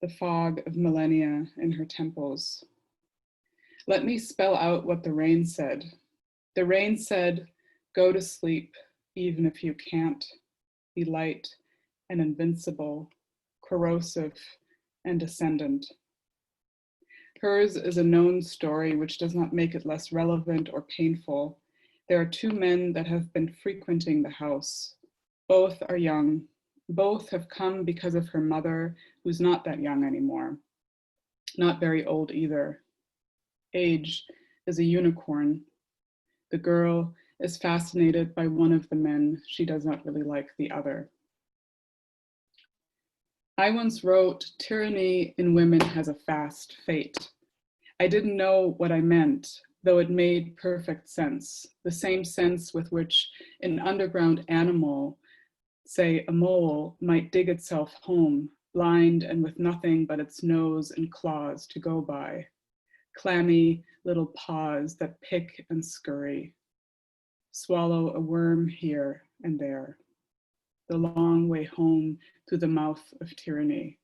the fog of millennia in her temples. Let me spell out what the rain said. The rain said, go to sleep, even if you can't. Be light and invincible, corrosive and ascendant. Hers is a known story which does not make it less relevant or painful. There are two men that have been frequenting the house. Both are young. Both have come because of her mother, who's not that young anymore. Not very old either. Age is a unicorn. The girl is fascinated by one of the men. She does not really like the other. I once wrote, tyranny in women has a fast fate. I didn't know what I meant, though it made perfect sense, the same sense with which an underground animal, say a mole, might dig itself home, blind and with nothing but its nose and claws to go by, clammy little paws that pick and scurry, swallow a worm here and there, the long way home through the mouth of tyranny.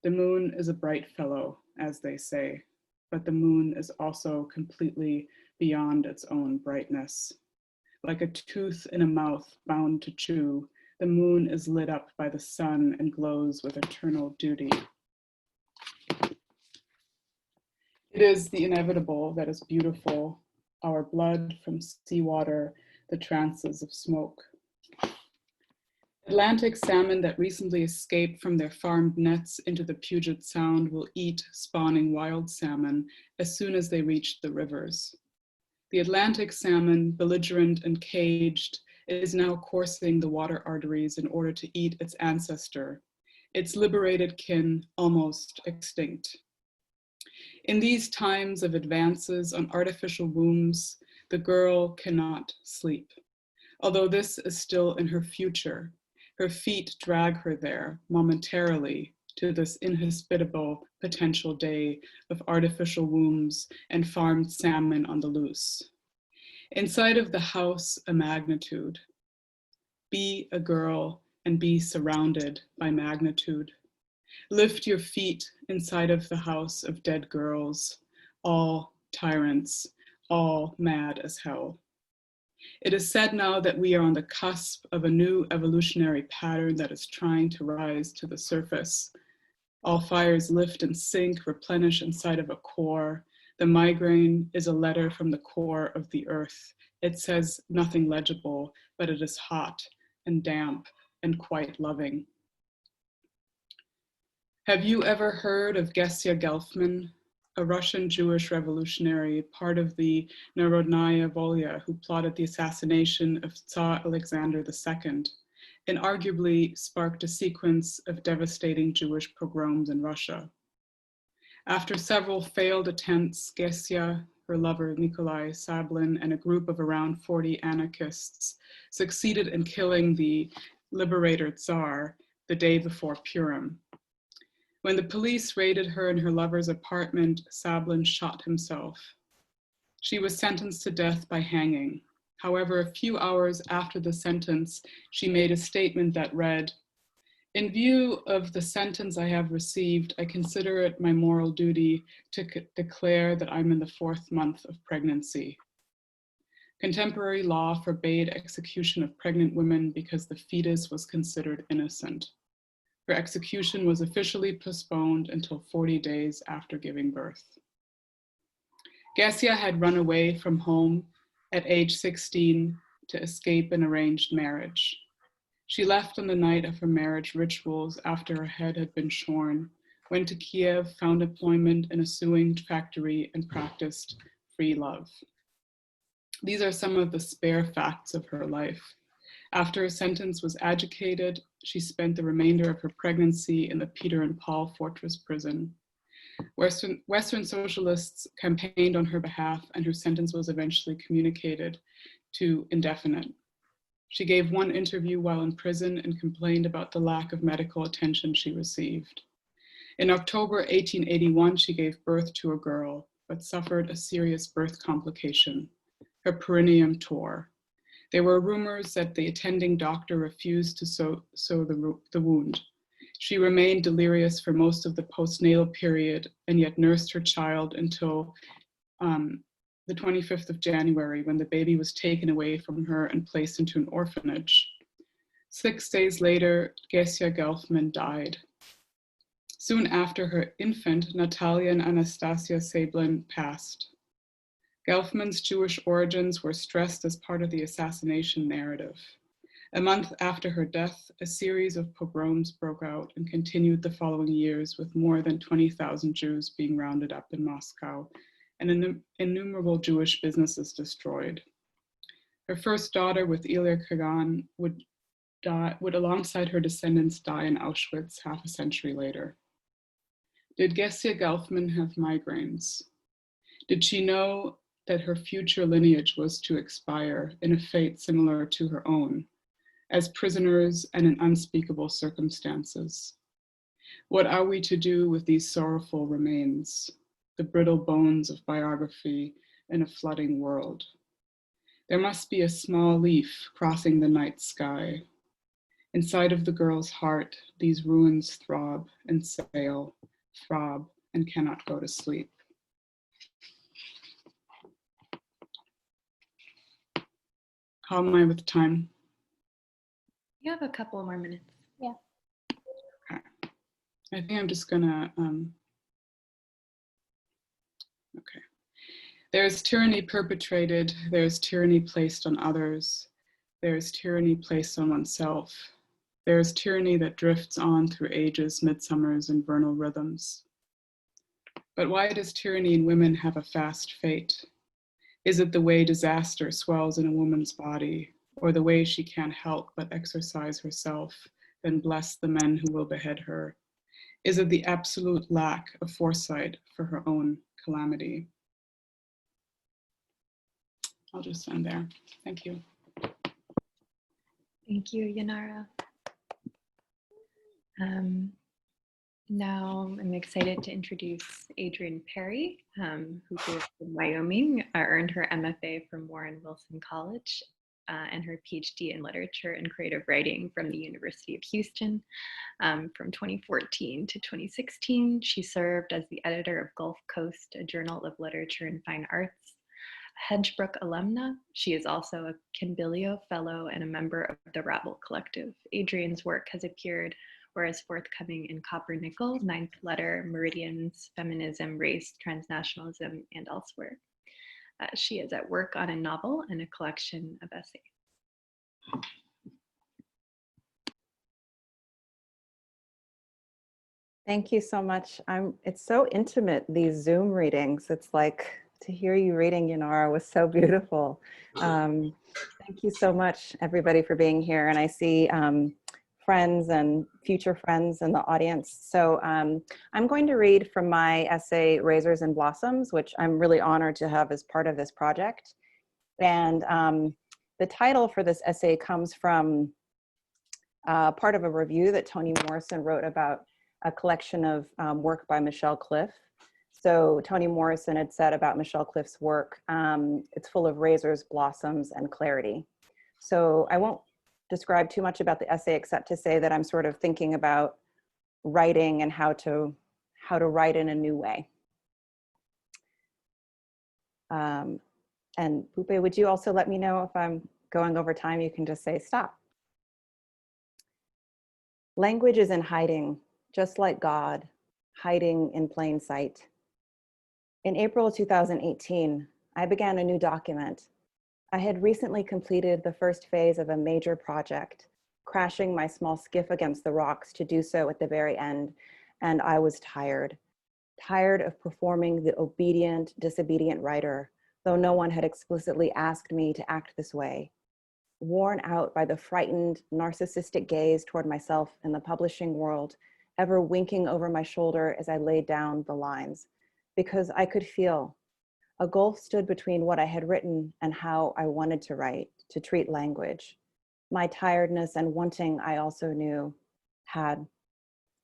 The moon is a bright fellow, as they say, but the moon is also completely beyond its own brightness. Like a tooth in a mouth bound to chew, the moon is lit up by the sun and glows with eternal duty. It is the inevitable that is beautiful, our blood from seawater, the trances of smoke. Atlantic salmon that recently escaped from their farmed nets into the Puget Sound will eat spawning wild salmon as soon as they reach the rivers. The Atlantic salmon, belligerent and caged, is now coursing the water arteries in order to eat its ancestor, its liberated kin almost extinct. In these times of advances on artificial wombs, the girl cannot sleep. Although this is still in her future, her feet drag her there momentarily to this inhospitable potential day of artificial wombs and farmed salmon on the loose. Inside of the house, a magnitude. Be a girl and be surrounded by magnitude. Lift your feet inside of the house of dead girls, all tyrants, all mad as hell. It is said now that we are on the cusp of a new evolutionary pattern that is trying to rise to the surface. All fires lift and sink, replenish inside of a core. The migraine is a letter from the core of the earth. It says nothing legible, but it is hot and damp and quite loving. Have you ever heard of Gessia Gelfman, a Russian Jewish revolutionary, part of the Narodnaya Volya, who plotted the assassination of Tsar Alexander II, and arguably sparked a sequence of devastating Jewish pogroms in Russia? After several failed attempts, Gessia, her lover Nikolai Sablin, and a group of around 40 anarchists succeeded in killing the liberator Tsar the day before Purim. When the police raided her in her lover's apartment, Sablin shot himself. She was sentenced to death by hanging. However, a few hours after the sentence, she made a statement that read, "In view of the sentence I have received, I consider it my moral duty to declare that I'm in the 4th month of pregnancy." Contemporary law forbade execution of pregnant women because the fetus was considered innocent. Her execution was officially postponed until 40 days after giving birth. Gessia had run away from home at age 16 to escape an arranged marriage. She left on the night of her marriage rituals after her head had been shorn, went to Kiev, found employment in a sewing factory, and practiced free love. These are some of the spare facts of her life. After her sentence was adjudicated, she spent the remainder of her pregnancy in the Peter and Paul Fortress prison. Western socialists campaigned on her behalf, and her sentence was eventually communicated to indefinite. She gave one interview while in prison and complained about the lack of medical attention she received. In October 1881, she gave birth to a girl, but suffered a serious birth complication. Her perineum tore. There were rumors that the attending doctor refused to sew the wound. She remained delirious for most of the postnatal period and yet nursed her child until the 25th of January, when the baby was taken away from her and placed into an orphanage. 6 days later, Gesia Gelfman died. Soon after, her infant, Natalia and Anastasia Sablin, passed. Gelfman's Jewish origins were stressed as part of the assassination narrative. A month after her death, a series of pogroms broke out and continued the following years, with more than 20,000 Jews being rounded up in Moscow and innumerable Jewish businesses destroyed. Her first daughter, with Ilya Kagan, would alongside her descendants die in Auschwitz half a century later. Did Gesia Gelfman have migraines? Did she know that her future lineage was to expire in a fate similar to her own, as prisoners and in unspeakable circumstances? What are we to do with these sorrowful remains, the brittle bones of biography in a flooding world? There must be a small leaf crossing the night sky. Inside of the girl's heart, these ruins throb and sail, throb and cannot go to sleep. How am I with time? You have a couple more minutes. Yeah. Okay. I think I'm just gonna, okay. There's tyranny perpetrated, there's tyranny placed on others, there's tyranny placed on oneself. There's tyranny that drifts on through ages, midsummers, and vernal rhythms. But why does tyranny in women have a fast fate? Is it the way disaster swells in a woman's body, or the way she can't help but exercise herself, then bless the men who will behead her? Is it the absolute lack of foresight for her own calamity? I'll just end there. Thank you. Thank you, Yanara. Now I'm excited to introduce Adrienne Perry, who grew up in Wyoming, earned her MFA from Warren Wilson College, and her PhD in literature and creative writing from the University of Houston. From 2014 to 2016, she served as the editor of Gulf Coast, a journal of literature and fine arts. A Hedgebrook alumna, she is also a Canbilio Fellow and a member of the Rabble Collective. Adrienne's work has appeared or is forthcoming in Copper Nickel, Ninth Letter, Meridians, Feminism, Race, Transnationalism, and elsewhere. She is at work on a novel and a collection of essays. Thank you so much. It's so intimate, these Zoom readings. It's like, to hear you reading, Yanara, was so beautiful. Thank you so much, everybody, for being here. And I see friends and future friends in the audience. So I'm going to read from my essay, Razors and Blossoms, which I'm really honored to have as part of this project. And the title for this essay comes from part of a review that Toni Morrison wrote about a collection of work by Michelle Cliff. So Toni Morrison had said about Michelle Cliff's work, it's full of razors, blossoms, and clarity. So I won't describe too much about the essay, except to say that I'm sort of thinking about writing and how to write in a new way. And Poupeh, would you also let me know if I'm going over time? You can just say stop. Language is in hiding, just like God, hiding in plain sight. In April 2018, I began a new document. I had recently completed the first phase of a major project, crashing my small skiff against the rocks to do so at the very end, and I was tired of performing the obedient, disobedient writer, though no one had explicitly asked me to act this way. Worn out by the frightened, narcissistic gaze toward myself in the publishing world, ever winking over my shoulder as I laid down the lines, because I could feel a gulf stood between what I had written and how I wanted to write, to treat language. My tiredness and wanting, I also knew, had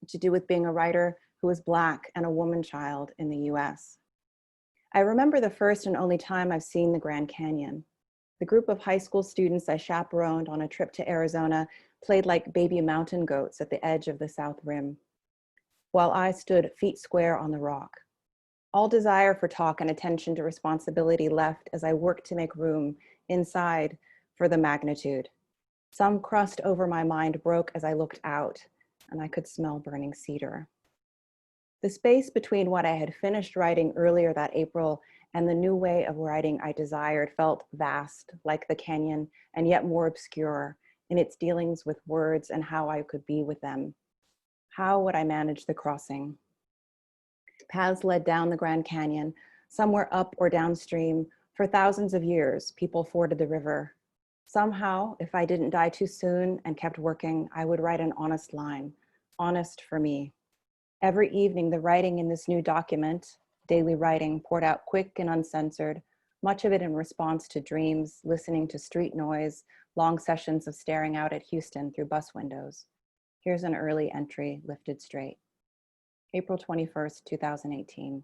to do with being a writer who was Black and a woman child in the US. I remember the first and only time I've seen the Grand Canyon. The group of high school students I chaperoned on a trip to Arizona played like baby mountain goats at the edge of the south rim, while I stood feet square on the rock. All desire for talk and attention to responsibility left as I worked to make room inside for the magnitude. Some crust over my mind broke as I looked out, and I could smell burning cedar. The space between what I had finished writing earlier that April and the new way of writing I desired felt vast, like the canyon, and yet more obscure in its dealings with words and how I could be with them. How would I manage the crossing? Paths led down the Grand Canyon, somewhere up or downstream. For thousands of years, people forded the river. Somehow, if I didn't die too soon and kept working, I would write an honest line, honest for me. Every evening, the writing in this new document, daily writing, poured out quick and uncensored, much of it in response to dreams, listening to street noise, long sessions of staring out at Houston through bus windows. Here's an early entry lifted straight. April 21st, 2018.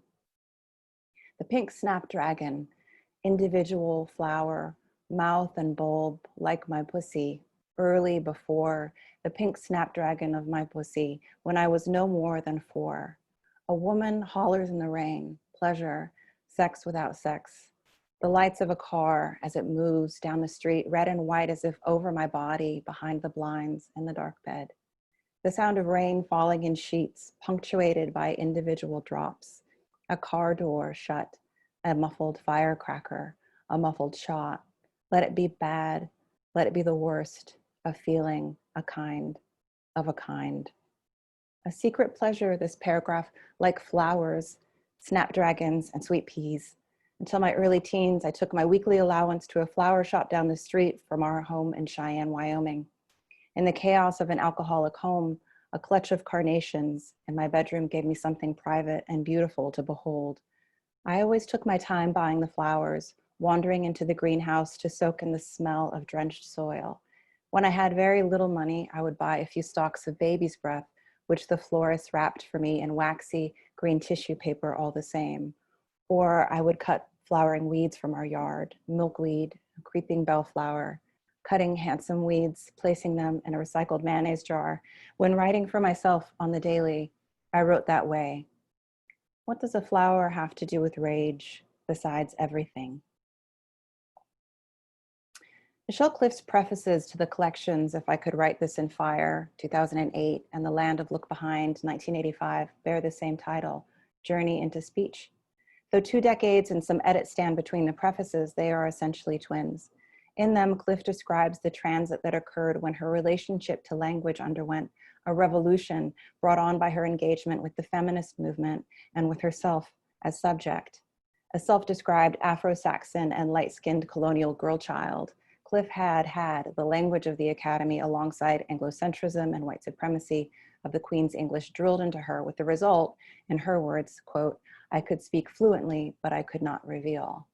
The pink snapdragon, individual flower, mouth and bulb like my pussy, early before the pink snapdragon of my pussy when I was no more than 4. A woman hollers in the rain, pleasure, sex without sex. The lights of a car as it moves down the street, red and white as if over my body, behind the blinds in the dark bed. The sound of rain falling in sheets, punctuated by individual drops. A car door shut, a muffled firecracker, a muffled shot. Let it be bad, let it be the worst, a feeling, a kind, of a kind. A secret pleasure, this paragraph, like flowers, snapdragons, and sweet peas. Until my early teens, I took my weekly allowance to a flower shop down the street from our home in Cheyenne, Wyoming. In the chaos of an alcoholic home, a clutch of carnations in my bedroom gave me something private and beautiful to behold. I always took my time buying the flowers, wandering into the greenhouse to soak in the smell of drenched soil. When I had very little money, I would buy a few stalks of baby's breath, which the florist wrapped for me in waxy green tissue paper all the same. Or I would cut flowering weeds from our yard, milkweed, creeping bellflower, cutting handsome weeds, placing them in a recycled mayonnaise jar. When writing for myself on the daily, I wrote that way. What does a flower have to do with rage besides everything? Michelle Cliff's prefaces to the collections If I Could Write This in Fire, 2008, and The Land of Look Behind, 1985, bear the same title, Journey into Speech. Though 2 decades and some edits stand between the prefaces, they are essentially twins. In them, Cliff describes the transit that occurred when her relationship to language underwent a revolution brought on by her engagement with the feminist movement and with herself as subject. A self-described Afro-Saxon and light-skinned colonial girl child, Cliff had the language of the academy alongside Anglocentrism and white supremacy of the Queen's English drilled into her, with the result, in her words, quote, I could speak fluently, but I could not reveal.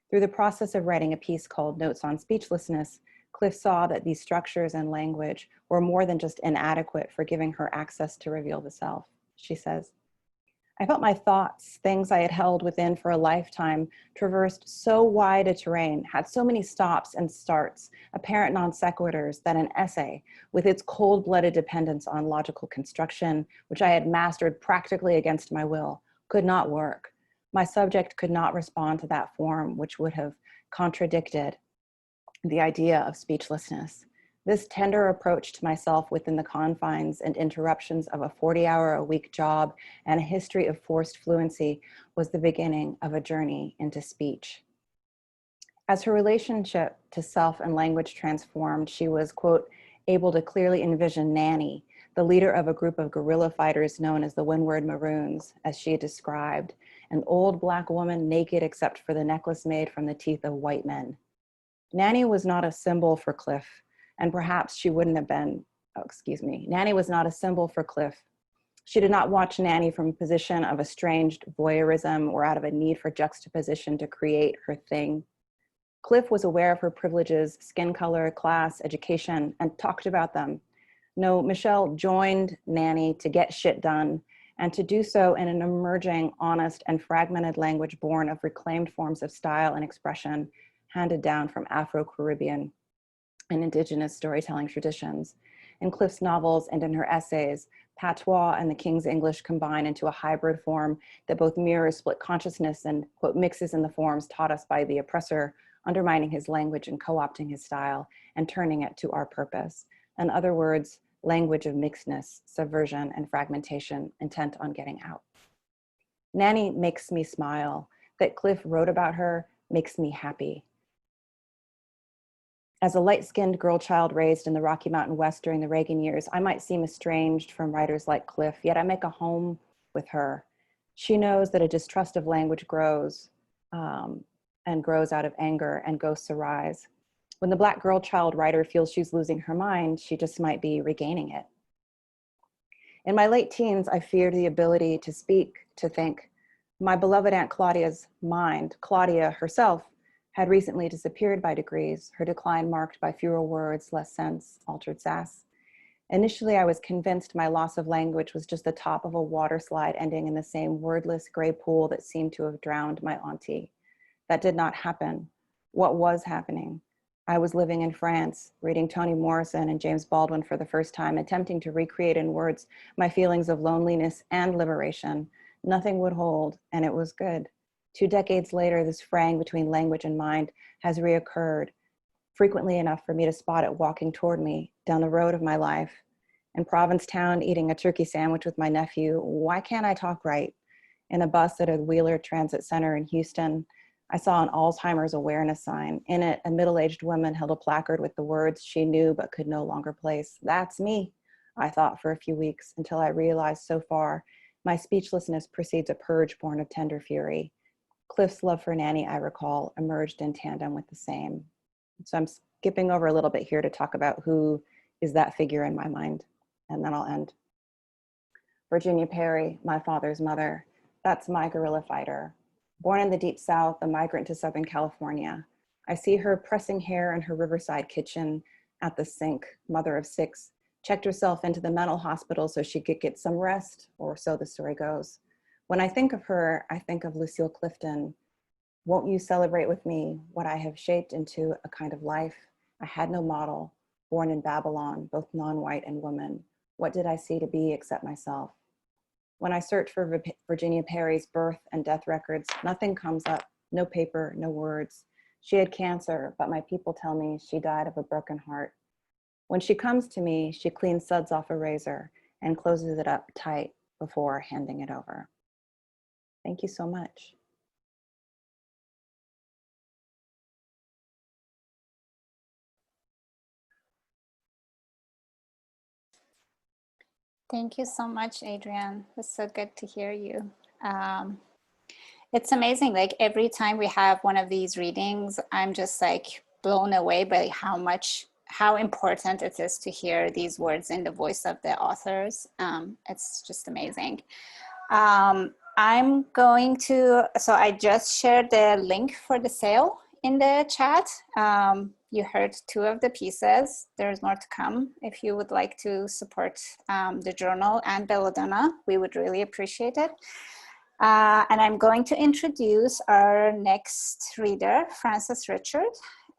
Through the process of writing a piece called Notes on Speechlessness, Cliff saw that these structures and language were more than just inadequate for giving her access to reveal the self. She says, I felt my thoughts, things I had held within for a lifetime, traversed so wide a terrain, had so many stops and starts, apparent non sequiturs, that an essay, with its cold-blooded dependence on logical construction, which I had mastered practically against my will, could not work. My subject could not respond to that form, which would have contradicted the idea of speechlessness. This tender approach to myself within the confines and interruptions of a 40-hour-a-week job and a history of forced fluency was the beginning of a journey into speech. As her relationship to self and language transformed, she was, quote, able to clearly envision Nanny, the leader of a group of guerrilla fighters known as the Windward Maroons, as she described, an old Black woman naked except for the necklace made from the teeth of white men. Nanny was not a symbol for Cliff, and perhaps she wouldn't have been, Nanny was not a symbol for Cliff. She did not watch Nanny from a position of estranged voyeurism or out of a need for juxtaposition to create her thing. Cliff was aware of her privileges, skin color, class, education, and talked about them. No, Michelle joined Nanny to get shit done, and to do so in an emerging, honest, and fragmented language born of reclaimed forms of style and expression handed down from Afro-Caribbean and indigenous storytelling traditions. In Cliff's novels and in her essays, patois and the King's English combine into a hybrid form that both mirrors split consciousness and, quote, mixes in the forms taught us by the oppressor, undermining his language and co-opting his style and turning it to our purpose. In other words, language of mixedness, subversion, and fragmentation, intent on getting out. Nanny makes me smile. That Cliff wrote about her makes me happy. As a light-skinned girl child raised in the Rocky Mountain West during the Reagan years, I might seem estranged from writers like Cliff, yet I make a home with her. She knows that a distrust of language grows and grows out of anger, and ghosts arise. When the Black girl child writer feels she's losing her mind, she just might be regaining it. In my late teens, I feared the ability to speak, to think. My beloved Aunt Claudia's mind, Claudia herself, had recently disappeared by degrees, her decline marked by fewer words, less sense, altered sass. Initially, I was convinced my loss of language was just the top of a water slide ending in the same wordless gray pool that seemed to have drowned my auntie. That did not happen. What was happening? I was living in France, reading Toni Morrison and James Baldwin for the first time, attempting to recreate in words my feelings of loneliness and liberation. Nothing would hold, and it was good. 2 decades later, this fraying between language and mind has reoccurred, frequently enough for me to spot it walking toward me down the road of my life. In Provincetown, eating a turkey sandwich with my nephew, why can't I talk right? In a bus at a Wheeler Transit Center in Houston, I saw an Alzheimer's awareness sign. In it, a middle-aged woman held a placard with the words she knew but could no longer place. That's me, I thought for a few weeks, until I realized so far my speechlessness precedes a purge born of tender fury. Cliff's love for Nanny, I recall, emerged in tandem with the same. So I'm skipping over a little bit here to talk about who is that figure in my mind, and then I'll end. Virginia Perry, my father's mother, that's my guerrilla fighter. Born in the Deep South, a migrant to Southern California, I see her pressing hair in her Riverside kitchen at the sink, mother of 6, checked herself into the mental hospital so she could get some rest, or so the story goes. When I think of her, I think of Lucille Clifton. Won't you celebrate with me what I have shaped into a kind of life? I had no model, born in Babylon, both non-white and woman. What did I see to be except myself? When I search for Virginia Perry's birth and death records, nothing comes up, no paper, no words. She had cancer, but my people tell me she died of a broken heart. When she comes to me, she cleans suds off a razor and closes it up tight before handing it over. Thank you so much. Thank you so much, Adrienne. It's so good to hear you. It's amazing, like every time we have one of these readings, I'm just like blown away by how important it is to hear these words in the voice of the authors. It's just amazing. I'm going to, so I just shared the link for the sale in the chat. You heard 2 of the pieces. There's more to come. If you would like to support the journal and Belladonna, we would really appreciate it. And I'm going to introduce our next reader. Frances Richard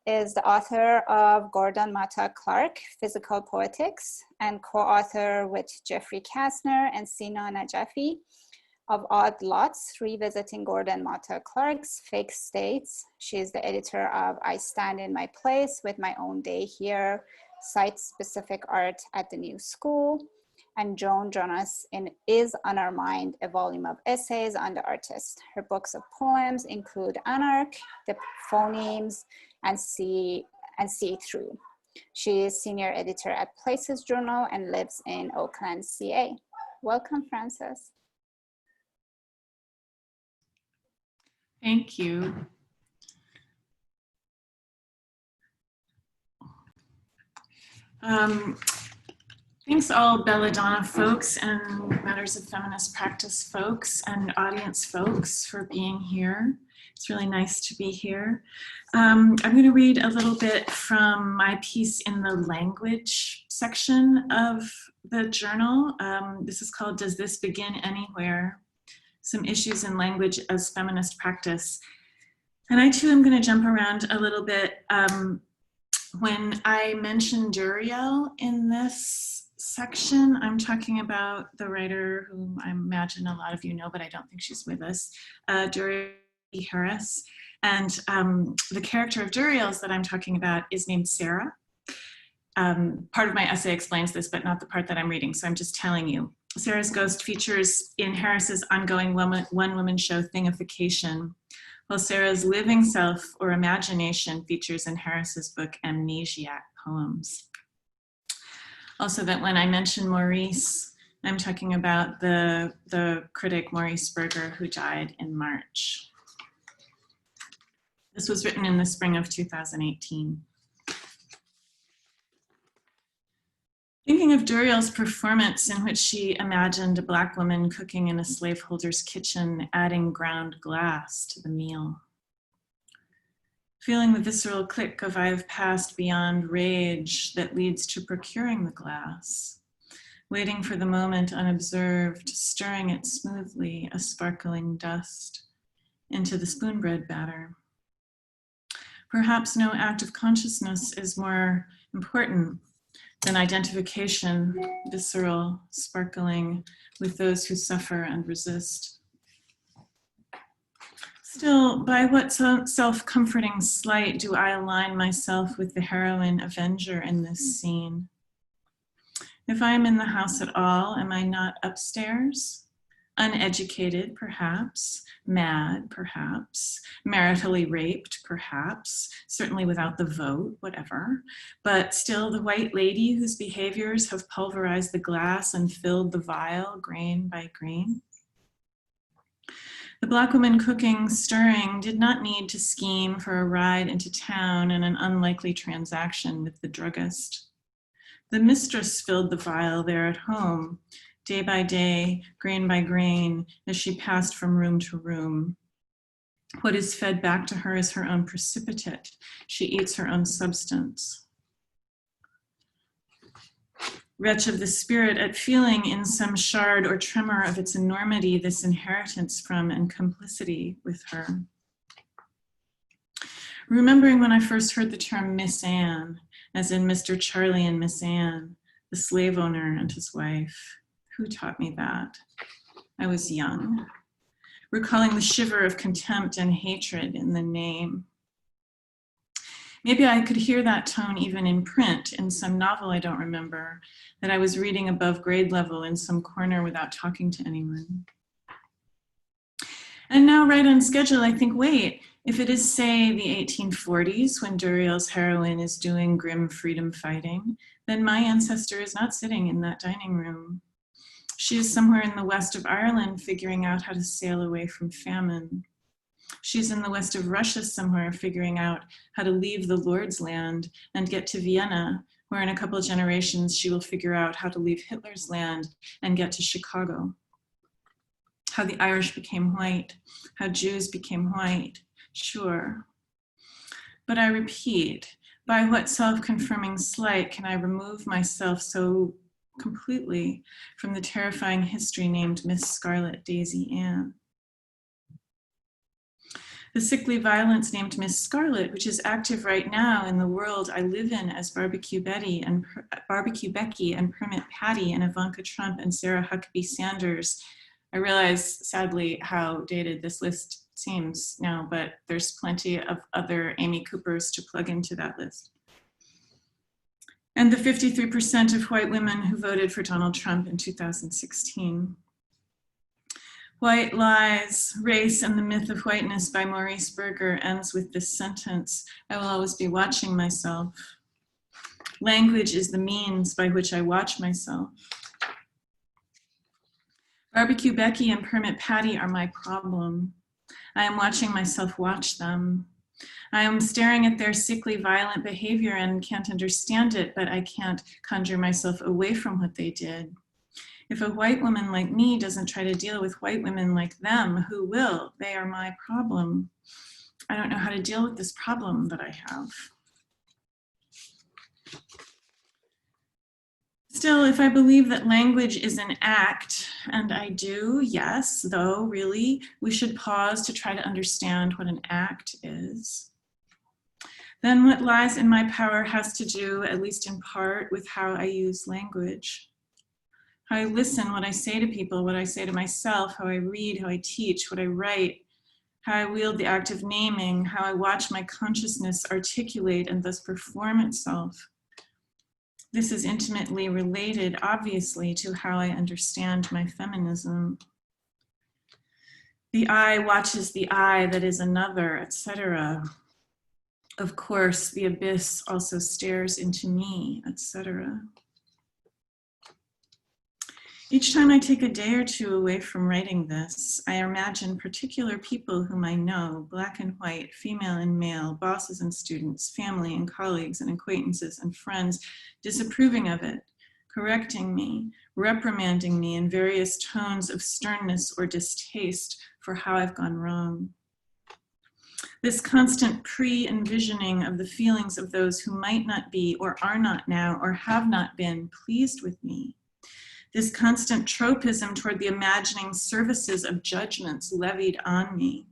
is the author of Gordon Matta Clark, Physical Poetics, and co-author with Jeffrey Kastner and Sina Najafi of Odd Lots, Revisiting Gordon Matta Clark's Fake States. She's the editor of I Stand in My Place with My Own Day Here, Site-Specific Art at the New School, and Joan Jonas in Is on Our Mind, a volume of essays on the artist. Her books of poems include Anarch, The Phonemes, and See Through. She is senior editor at Places Journal and lives in Oakland, CA. Welcome, Frances. Thank you. Thanks all Belladonna folks and Matters of Feminist Practice folks and audience folks for being here. It's really nice to be here. I'm going to read a little bit from my piece in the language section of the journal. This is called Does This Begin Anywhere? Some Issues in Language as Feminist Practice. And I too am going to jump around a little bit When I mention Duriel in this section, I'm talking about the writer whom I imagine a lot of you know, but I don't think she's with us, Duriel Harris. And the character of Duriel's that I'm talking about is named Sarah. Part of my essay explains this, but not the part that I'm reading, so I'm just telling you. Sarah's ghost features in Harris's ongoing one-woman show Thingification, while Sarah's living self or imagination features in Harris's book Amnesiac Poems. Also, that when I mention Maurice, I'm talking about the critic Maurice Berger, who died in March. This was written in the spring of 2018. Thinking of Duriel's performance in which she imagined a Black woman cooking in a slaveholder's kitchen, adding ground glass to the meal. Feeling the visceral click of I have passed beyond rage that leads to procuring the glass, waiting for the moment unobserved, stirring it smoothly, a sparkling dust, into the spoonbread batter. Perhaps no act of consciousness is more important than identification, visceral, sparkling, with those who suffer and resist. Still, by what self-comforting sleight do I align myself with the heroine avenger in this scene? If I am in the house at all, am I not upstairs? Uneducated, perhaps, mad, perhaps, maritally raped, perhaps, certainly without the vote, whatever, but still the white lady whose behaviors have pulverized the glass and filled the vial grain by grain. The Black woman cooking, stirring, did not need to scheme for a ride into town and an unlikely transaction with the druggist. The mistress filled the vial there at home, day by day, grain by grain, as she passed from room to room. What is fed back to her is her own precipitate. She eats her own substance. Wretch of the spirit, at feeling in some shard or tremor of its enormity this inheritance from and complicity with her. Remembering when I first heard the term Miss Anne, as in Mr. Charlie and Miss Anne, the slave owner and his wife. Who taught me that? I was young, recalling the shiver of contempt and hatred in the name. Maybe I could hear that tone even in print, in some novel I don't remember, that I was reading above grade level in some corner without talking to anyone. And now right on schedule, I think, wait, if it is, say, the 1840s, when Duriel's heroine is doing grim freedom fighting, then my ancestor is not sitting in that dining room. She is somewhere in the west of Ireland figuring out how to sail away from famine. She's in the west of Russia somewhere figuring out how to leave the Lord's land and get to Vienna, where in a couple of generations she will figure out how to leave Hitler's land and get to Chicago. How the Irish became white, how Jews became white, sure. But I repeat, by what self-confirming sleight can I remove myself so completely from the terrifying history named Miss Scarlet Daisy Ann? The sickly violence named Miss Scarlet, which is active right now in the world I live in as Barbecue Becky and Permit Patty and Ivanka Trump and Sarah Huckabee Sanders. I realize, sadly, how dated this list seems now, but there's plenty of other Amy Coopers to plug into that list. And the 53% of white women who voted for Donald Trump in 2016. White Lies, Race and the Myth of Whiteness by Maurice Berger ends with this sentence: I will always be watching myself. Language is the means by which I watch myself. Barbecue Becky and Permit Patty are my problem. I am watching myself watch them. I am staring at their sickly, violent behavior and can't understand it, but I can't conjure myself away from what they did. If a white woman like me doesn't try to deal with white women like them, who will? They are my problem. I don't know how to deal with this problem that I have. Still, if I believe that language is an act, and I do, yes, though really, we should pause to try to understand what an act is. then what lies in my power has to do, at least in part, with how I use language. How I listen, what I say to people, what I say to myself, how I read, how I teach, what I write, how I wield the act of naming, how I watch my consciousness articulate and thus perform itself. This is intimately related, obviously, to how I understand my feminism. The eye watches the eye that is another, etc. Of course, the abyss also stares into me, etc. Each time I take a day or two away from writing this, I imagine particular people whom I know, black and white, female and male, bosses and students, family and colleagues and acquaintances and friends, disapproving of it, correcting me, reprimanding me in various tones of sternness or distaste for how I've gone wrong. This constant pre-envisioning of the feelings of those who might not be or are not now or have not been pleased with me. This constant tropism toward the imagining services of judgments levied on me.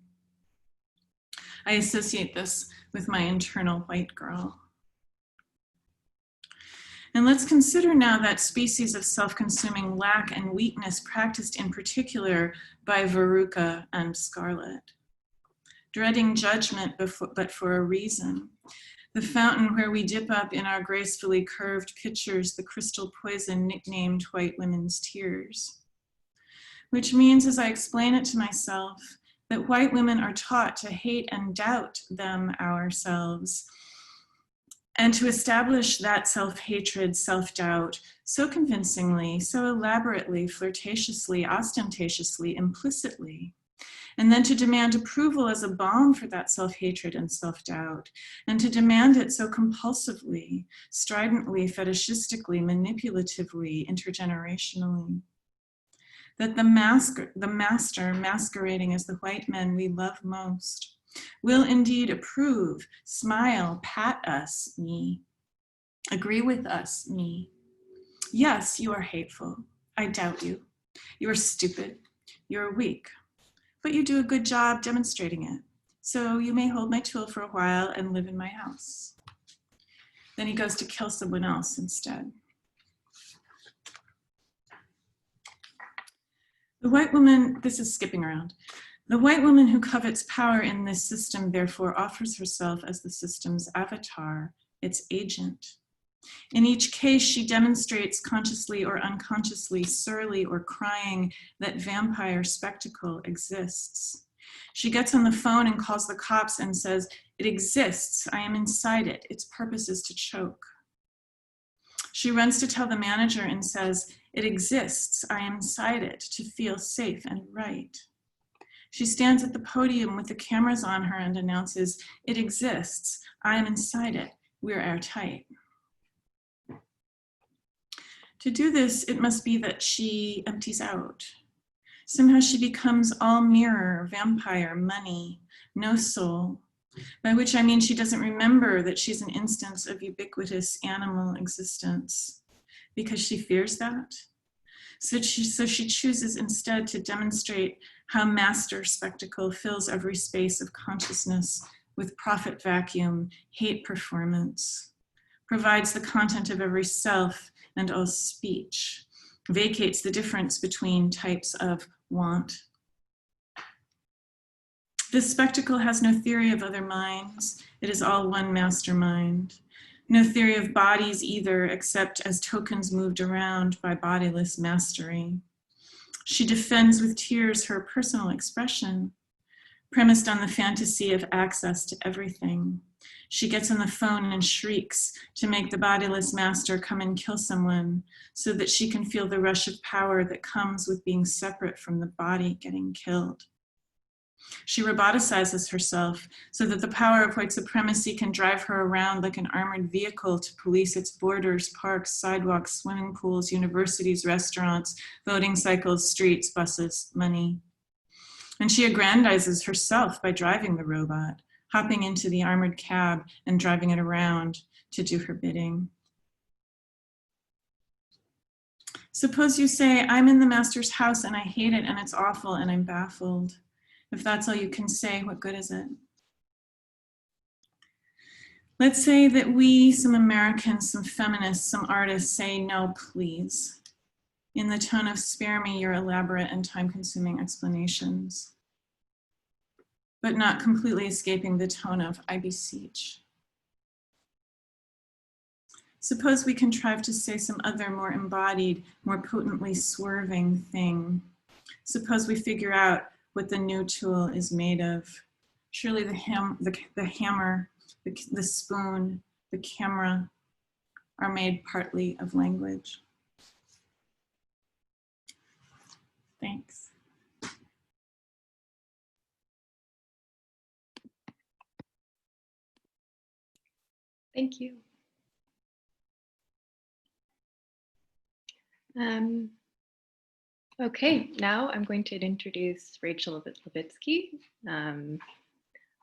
I associate this with my internal white girl. And let's consider now that species of self-consuming lack and weakness practiced in particular by Veruca and Scarlett. Dreading judgment, but for a reason. The fountain where we dip up in our gracefully curved pitchers the crystal poison nicknamed white women's tears. Which means, as I explain it to myself, that white women are taught to hate and doubt them ourselves, and to establish that self-hatred, self-doubt so convincingly, so elaborately, flirtatiously, ostentatiously, implicitly. And then to demand approval as a balm for that self-hatred and self-doubt, and to demand it so compulsively, stridently, fetishistically, manipulatively, intergenerationally. That the master masquerading as the white men we love most will indeed approve, smile, pat us, me, agree with us, me. Yes, you are hateful. I doubt you. You are stupid. You're weak. But you do a good job demonstrating it. So you may hold my tool for a while and live in my house. Then he goes to kill someone else instead. The white woman, this is skipping around. The white woman who covets power in this system therefore offers herself as the system's avatar, its agent. In each case, she demonstrates consciously or unconsciously, surly or crying, that vampire spectacle exists. She gets on the phone and calls the cops and says, "It exists, I am inside it, its purpose is to choke." She runs to tell the manager and says, "It exists, I am inside it, to feel safe and right." She stands at the podium with the cameras on her and announces, "It exists, I am inside it, we're airtight." To do this, it must be that she empties out. Somehow she becomes all mirror, vampire, money, no soul, by which I mean she doesn't remember that she's an instance of ubiquitous animal existence because she fears that. So she chooses instead to demonstrate how master spectacle fills every space of consciousness with profit vacuum, hate performance, provides the content of every self and all speech, vacates the difference between types of want. This spectacle has no theory of other minds. It is all one mastermind. No theory of bodies either, except as tokens moved around by bodiless mastery. She defends with tears her personal expression, premised on the fantasy of access to everything. She gets on the phone and shrieks to make the bodiless master come and kill someone so that she can feel the rush of power that comes with being separate from the body getting killed. She roboticizes herself so that the power of white supremacy can drive her around like an armored vehicle to police its borders, parks, sidewalks, swimming pools, universities, restaurants, voting cycles, streets, buses, money. And she aggrandizes herself by driving the robot, hopping into the armored cab and driving it around to do her bidding. Suppose you say, "I'm in the master's house and I hate it and it's awful and I'm baffled." If that's all you can say, what good is it? Let's say that we, some Americans, some feminists, some artists say, no, please, in the tone of spare me your elaborate and time-consuming explanations, but not completely escaping the tone of I beseech. Suppose we contrive to say some other more embodied, more potently swerving thing. Suppose we figure out what the new tool is made of. Surely the hammer, the spoon, the camera are made partly of language. Thanks. Thank you. Okay, now I'm going to introduce Rachel Levitsky,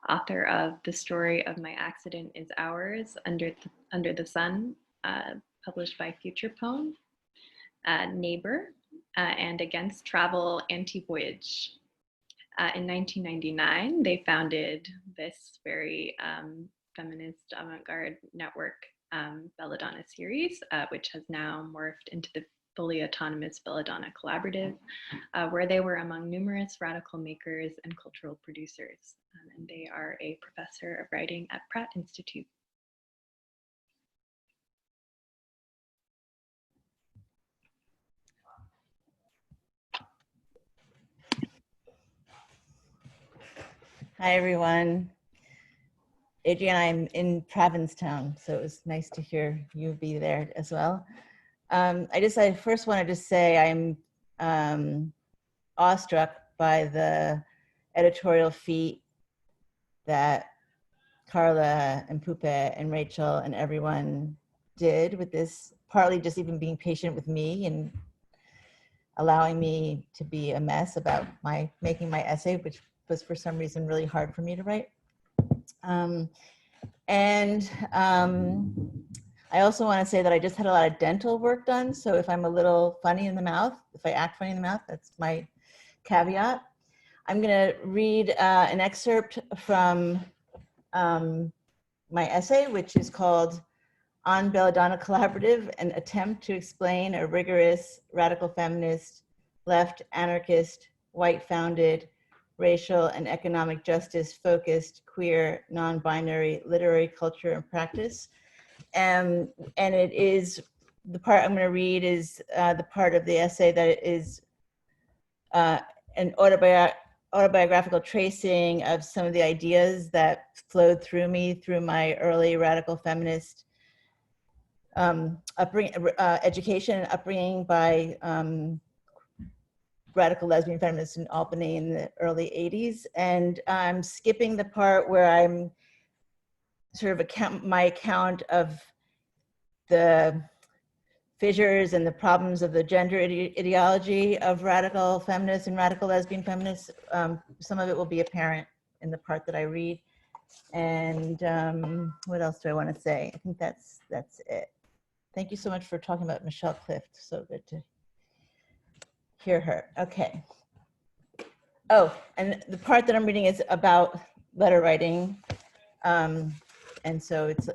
author of The Story of My Accident is Ours, Under the Sun, published by Future Poem, Neighbor, and Against Travel, Anti-Voyage. In 1999, they founded this very feminist avant-garde network, Belladonna series, which has now morphed into the fully autonomous Belladonna Collaborative, where they were among numerous radical makers and cultural producers. And they are a professor of writing at Pratt Institute. Hi, everyone. Adrienne, I'm in Provincetown, so it was nice to hear you be there as well. I first wanted to say I'm awestruck by the editorial feat that Carla and Poupeh and Rachel and everyone did with this, partly just even being patient with me and allowing me to be a mess about making my essay, which was for some reason really hard for me to write. I also want to say that I just had a lot of dental work done. So if I'm a little funny in the mouth, if I act funny in the mouth, that's my caveat. I'm going to read an excerpt from my essay, which is called On Belladonna Collaborative, an attempt to explain a rigorous, radical feminist, left, anarchist, white-founded, racial and economic justice focused, queer, non-binary literary culture and practice. And it is, the part I'm going to read is the part of the essay that is an autobiographical tracing of some of the ideas that flowed through me through my early radical feminist education and upbringing by radical lesbian feminists in Albany in the early 80s. And I'm skipping the part where I'm sort of my account of the fissures and the problems of the gender ideology of radical feminists and radical lesbian feminists. Some of it will be apparent in the part that I read. And what else do I want to say? I think that's it. Thank you so much for talking about Michelle Clift. So good to hear her. Okay. Oh, and the part that I'm reading is about letter writing. And so it's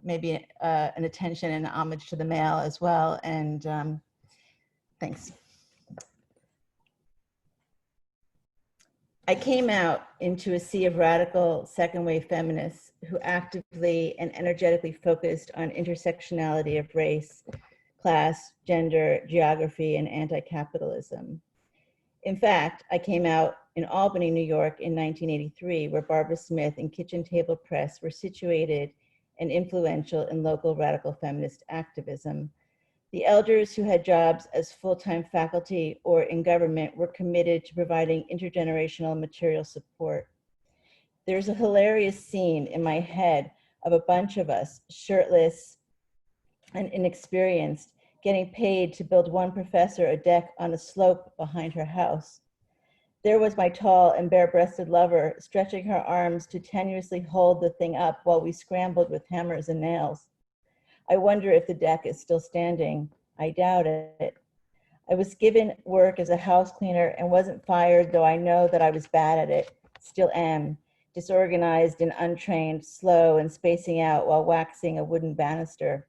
maybe an attention and homage to the mail as well. And thanks. I came out into a sea of radical second wave feminists who actively and energetically focused on intersectionality of race, class, gender, geography, and anti-capitalism. In fact, I came out in Albany, New York in 1983, where Barbara Smith and Kitchen Table Press were situated and influential in local radical feminist activism. The elders who had jobs as full-time faculty or in government were committed to providing intergenerational material support. There's a hilarious scene in my head of a bunch of us, shirtless and inexperienced, getting paid to build one professor a deck on a slope behind her house. There was my tall and bare-breasted lover stretching her arms to tenuously hold the thing up while we scrambled with hammers and nails. I wonder if the deck is still standing. I doubt it. I was given work as a house cleaner and wasn't fired, though I know that I was bad at it, still am. disorganized and untrained, slow and spacing out while waxing a wooden banister.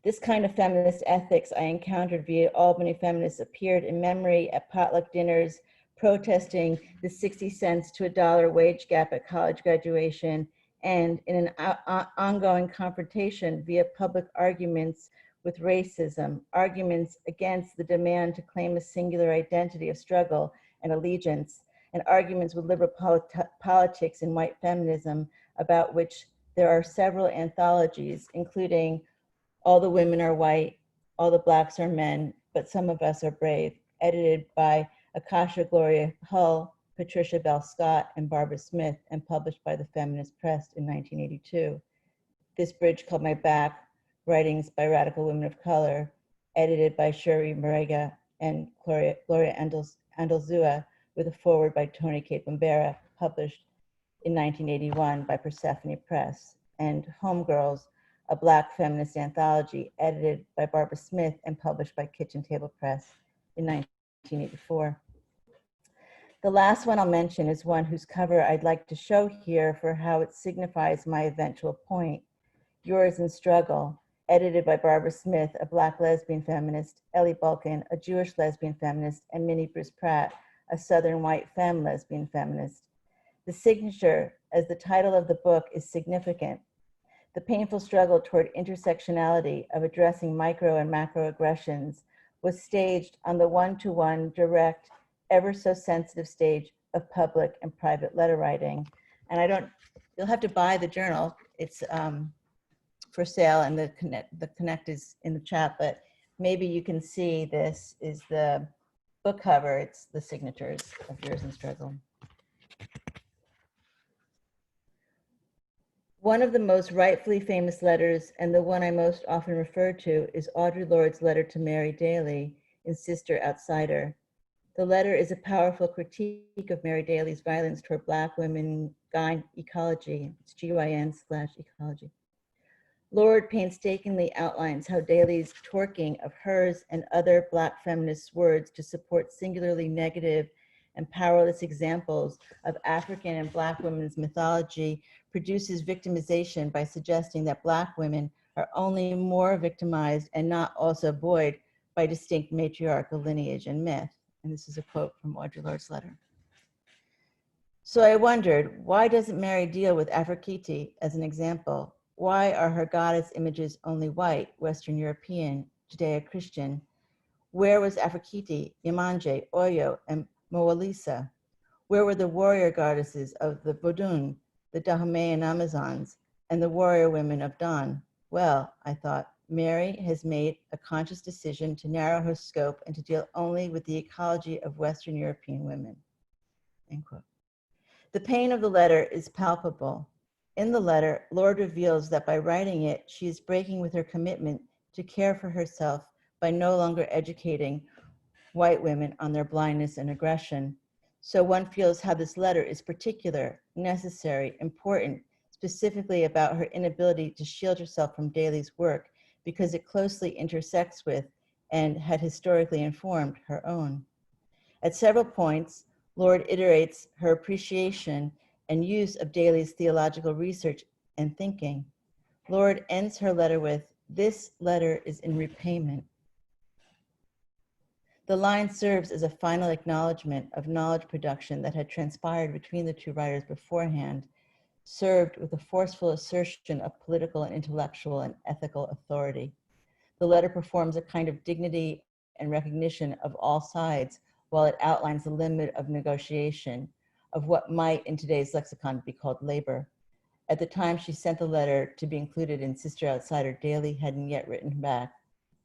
This kind of feminist ethics I encountered via Albany feminists appeared in memory at potluck dinners, protesting the 60 cents to $1 wage gap at college graduation, and in an ongoing confrontation via public arguments with racism, arguments against the demand to claim a singular identity of struggle and allegiance, and arguments with liberal politics and white feminism, about which there are several anthologies, including All the Women Are White, All the Blacks Are Men, But Some of Us Are Brave, edited by Akasha Gloria Hull, Patricia Bell Scott, and Barbara Smith, and published by the Feminist Press in 1982. This Bridge Called My Back, writings by radical women of color, edited by Shuri Marega and Gloria Andalzua, with a foreword by Toni Kate Bombera, published in 1981 by Persephone Press, and Homegirls, a Black feminist anthology, edited by Barbara Smith and published by Kitchen Table Press in 1984. The last one I'll mention is one whose cover I'd like to show here for how it signifies my eventual point, Yours in Struggle, edited by Barbara Smith, a Black lesbian feminist, Ellie Bulkin, a Jewish lesbian feminist, and Minnie Bruce Pratt, a Southern white femme lesbian feminist. The signature, as the title of the book, is significant. The painful struggle toward intersectionality of addressing micro and macroaggressions was staged on the one-to-one, direct, ever so sensitive stage of public and private letter writing. And you'll have to buy the journal. It's for sale, and the connect is in the chat, but maybe you can see this is the book cover. It's the signatures of Yours in Struggle. One of the most rightfully famous letters, and the one I most often refer to, is Audre Lorde's letter to Mary Daly in Sister Outsider. The letter is a powerful critique of Mary Daly's violence toward Black women, gyn ecology. It's GYN/ecology. Lorde painstakingly outlines how Daly's torquing of hers and other Black feminists' words to support singularly negative and powerless examples of African and Black women's mythology produces victimization by suggesting that Black women are only more victimized and not also buoyed by distinct matriarchal lineage and myth. And this is a quote from Audre Lorde's letter. So I wondered, why doesn't Mary deal with Aphrodite as an example? Why are her goddess images only white, Western European, Judeo-Christian? Where was Aphrodite, Yemanje, Oyo, and Moalisa? Where were the warrior goddesses of the Vodun, the Dahomean Amazons, and the warrior women of Don? Well, I thought, Mary has made a conscious decision to narrow her scope and to deal only with the ecology of Western European women. End quote. The pain of the letter is palpable. In the letter, Lorde reveals that by writing it, she is breaking with her commitment to care for herself by no longer educating white women on their blindness and aggression. So one feels how this letter is particular, necessary, important, specifically about her inability to shield herself from Daly's work because it closely intersects with and had historically informed her own. At several points, Lorde iterates her appreciation and use of Daly's theological research and thinking. Lorde ends her letter with, "This letter is in repayment." The line serves as a final acknowledgement of knowledge production that had transpired between the two writers beforehand, served with a forceful assertion of political and intellectual and ethical authority. The letter performs a kind of dignity and recognition of all sides, while it outlines the limit of negotiation, of what might in today's lexicon be called labor. At the time she sent the letter to be included in Sister Outsider, Daly hadn't yet written back,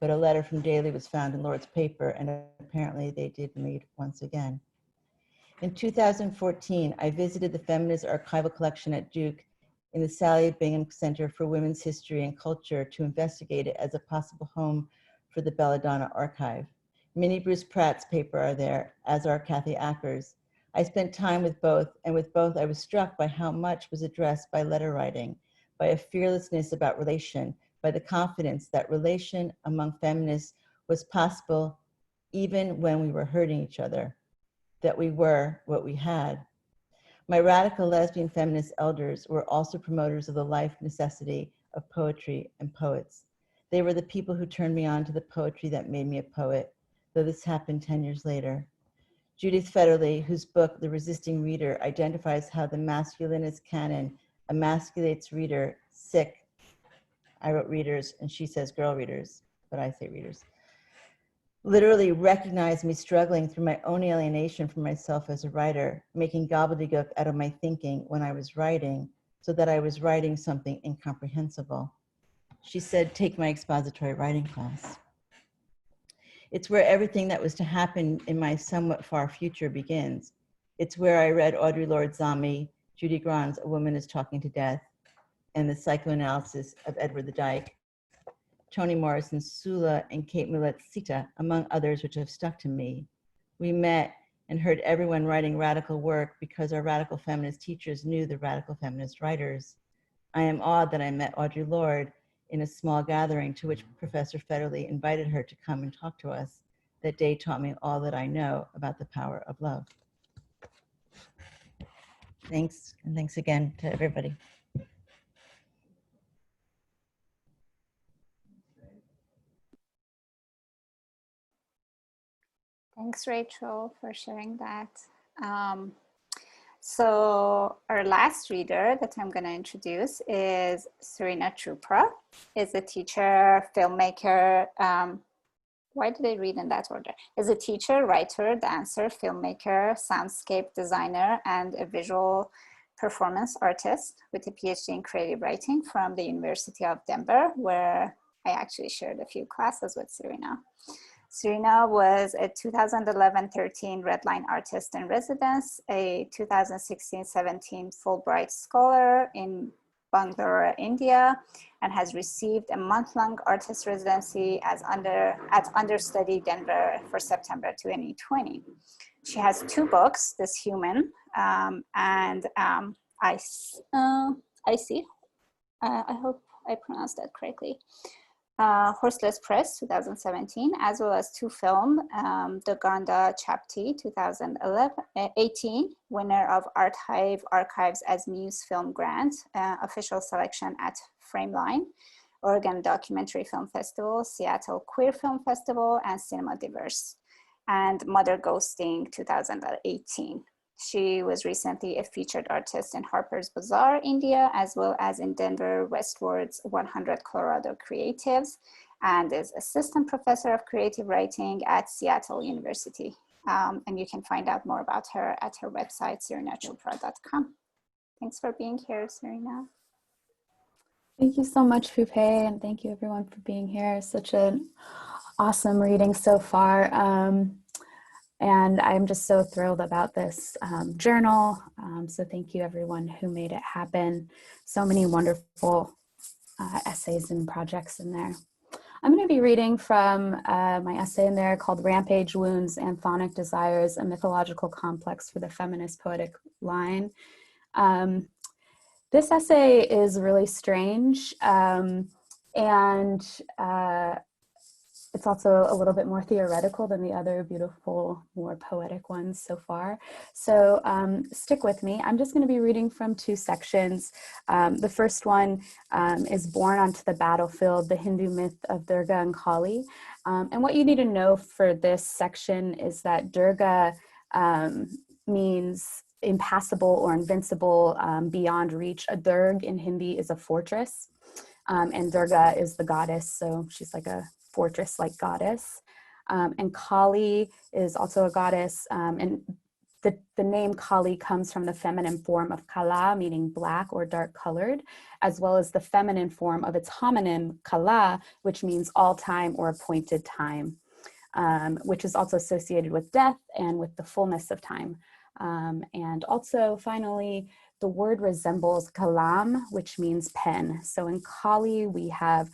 but a letter from Daly was found in Lorde's paper, and apparently they did meet once again. In 2014, I visited the Feminist Archival Collection at Duke in the Sally Bingham Center for Women's History and Culture to investigate it as a possible home for the Belladonna Archive. Minnie Bruce Pratt's paper are there, as are Kathy Acker's. I spent time with both, and with both I was struck by how much was addressed by letter writing, by a fearlessness about relation, by the confidence that relation among feminists was possible even when we were hurting each other, that we were what we had. My radical lesbian feminist elders were also promoters of the life necessity of poetry and poets. They were the people who turned me on to the poetry that made me a poet, though this happened 10 years later. Judith Federle, whose book, The Resisting Reader, identifies how the masculinist canon emasculates reader, sick. I wrote readers, and she says girl readers, but I say readers. Literally recognized me struggling through my own alienation from myself as a writer, making gobbledygook out of my thinking when I was writing, so that I was writing something incomprehensible. She said, take my expository writing class. It's where everything that was to happen in my somewhat far future begins. It's where I read Audre Lorde zombie, Judy Grant's A Woman is Talking to Death, and the psychoanalysis of Edward the Dyke, Toni Morrison's Sula and Kate Moulet's Sita, among others which have stuck to me. We met and heard everyone writing radical work because our radical feminist teachers knew the radical feminist writers. I am awed that I met Audre Lorde in a small gathering to which Professor Federle invited her to come and talk to us. That day taught me all that I know about the power of love. Thanks, and thanks again to everybody. Thanks, Rachel, for sharing that. So our last reader that I'm going to introduce is Serena Chopra. Is a teacher, filmmaker. Why did I read in that order? Is a teacher, writer, dancer, filmmaker, soundscape designer, and a visual performance artist with a PhD in creative writing from the University of Denver, where I actually shared a few classes with Serena. Serena was a 2011-13 Redline Artist in Residence, a 2016-17 Fulbright Scholar in Bangalore, India, and has received a month-long artist residency at Understudy Denver for September 2020. She has 2 books, This Human and I See. I hope I pronounced that correctly. Horseless Press, 2017, as well as 2 films, The Ganda Chapti, 2018, winner of Art Hive Archives as Muse Film Grant, official selection at Frameline, Oregon Documentary Film Festival, Seattle Queer Film Festival, and Cinema Diverse, and Mother Ghosting, 2018. She was recently a featured artist in Harper's Bazaar, India, as well as in Denver Westward's 100 Colorado Creatives, and is assistant professor of creative writing at Seattle University. And you can find out more about her at her website, serenachopra.com. Thanks for being here, Serena. Thank you so much, Poupeh, and thank you everyone for being here. Such an awesome reading so far. And I'm just so thrilled about this journal. So thank you everyone who made it happen. So many wonderful essays and projects in there. I'm going to be reading from my essay in there called Rampage Wounds, Anthonic Desires, a Mythological Complex for the Feminist Poetic Line. This essay is really strange, and it's also a little bit more theoretical than the other beautiful, more poetic ones so far. So stick with me. I'm just going to be reading from 2 sections. The first one is Born onto the Battlefield, the Hindu myth of Durga and Kali. And what you need to know for this section is that Durga means impassable or invincible, beyond reach. A Durg in Hindi is a fortress, and Durga is the goddess, so she's like a fortress-like goddess. And Kali is also a goddess, and the name Kali comes from the feminine form of Kala, meaning black or dark colored, as well as the feminine form of its homonym Kala, which means all time or appointed time, which is also associated with death and with the fullness of time. And also, finally, the word resembles kalam, which means pen. So in Kali, we have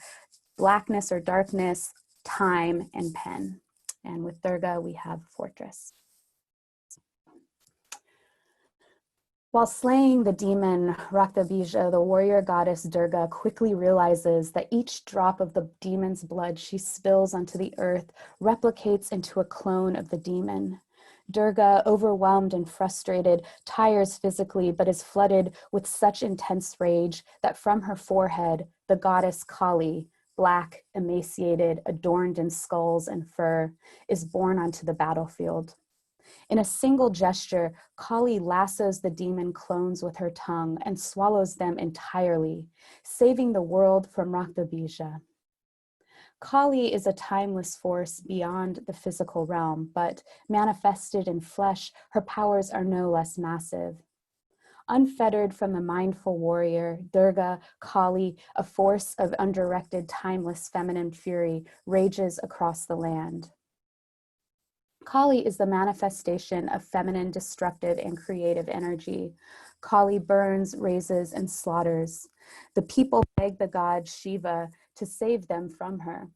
blackness or darkness, time, and pen. And with Durga, we have fortress. While slaying the demon Raktabija, the warrior goddess Durga quickly realizes that each drop of the demon's blood she spills onto the earth replicates into a clone of the demon. Durga, overwhelmed and frustrated, tires physically, but is flooded with such intense rage that from her forehead, the goddess Kali, black, emaciated, adorned in skulls and fur, is borne onto the battlefield. In a single gesture, Kali lassos the demon clones with her tongue and swallows them entirely, saving the world from Raktabija. Kali is a timeless force beyond the physical realm, but manifested in flesh, her powers are no less massive. Unfettered from the mindful warrior, Durga, Kali, a force of undirected, timeless feminine fury, rages across the land. Kali is the manifestation of feminine, destructive, and creative energy. Kali burns, raises, and slaughters. The people beg the god Shiva to save them from her.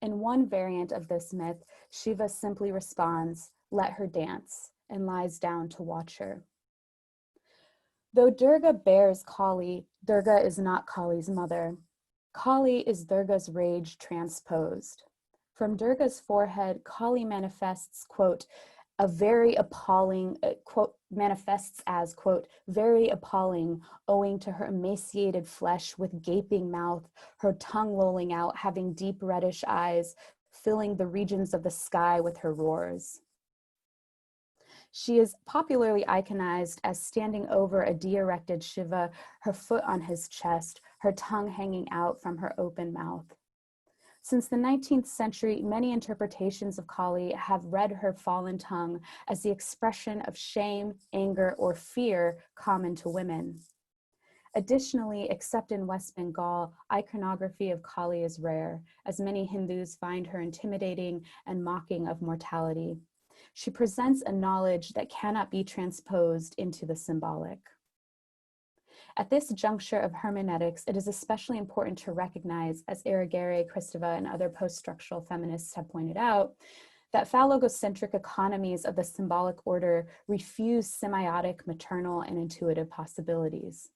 In one variant of this myth, Shiva simply responds, "Let her dance," and lies down to watch her. Though Durga bears Kali, Durga is not Kali's mother. Kali is Durga's rage transposed. From Durga's forehead, Kali manifests, quote, a very appalling, quote, manifests as, quote, very appalling, owing to her emaciated flesh with gaping mouth, her tongue lolling out, having deep reddish eyes, filling the regions of the sky with her roars. She is popularly iconized as standing over a de-erected Shiva, her foot on his chest, her tongue hanging out from her open mouth. Since the 19th century, many interpretations of Kali have read her fallen tongue as the expression of shame, anger, or fear common to women. Additionally, except in West Bengal, iconography of Kali is rare, as many Hindus find her intimidating and mocking of mortality. She presents a knowledge that cannot be transposed into the symbolic. At this juncture of hermeneutics, it is especially important to recognize, as Irigaray, Kristeva, and other post-structural feminists have pointed out, that phallogocentric economies of the symbolic order refuse semiotic, maternal, and intuitive possibilities.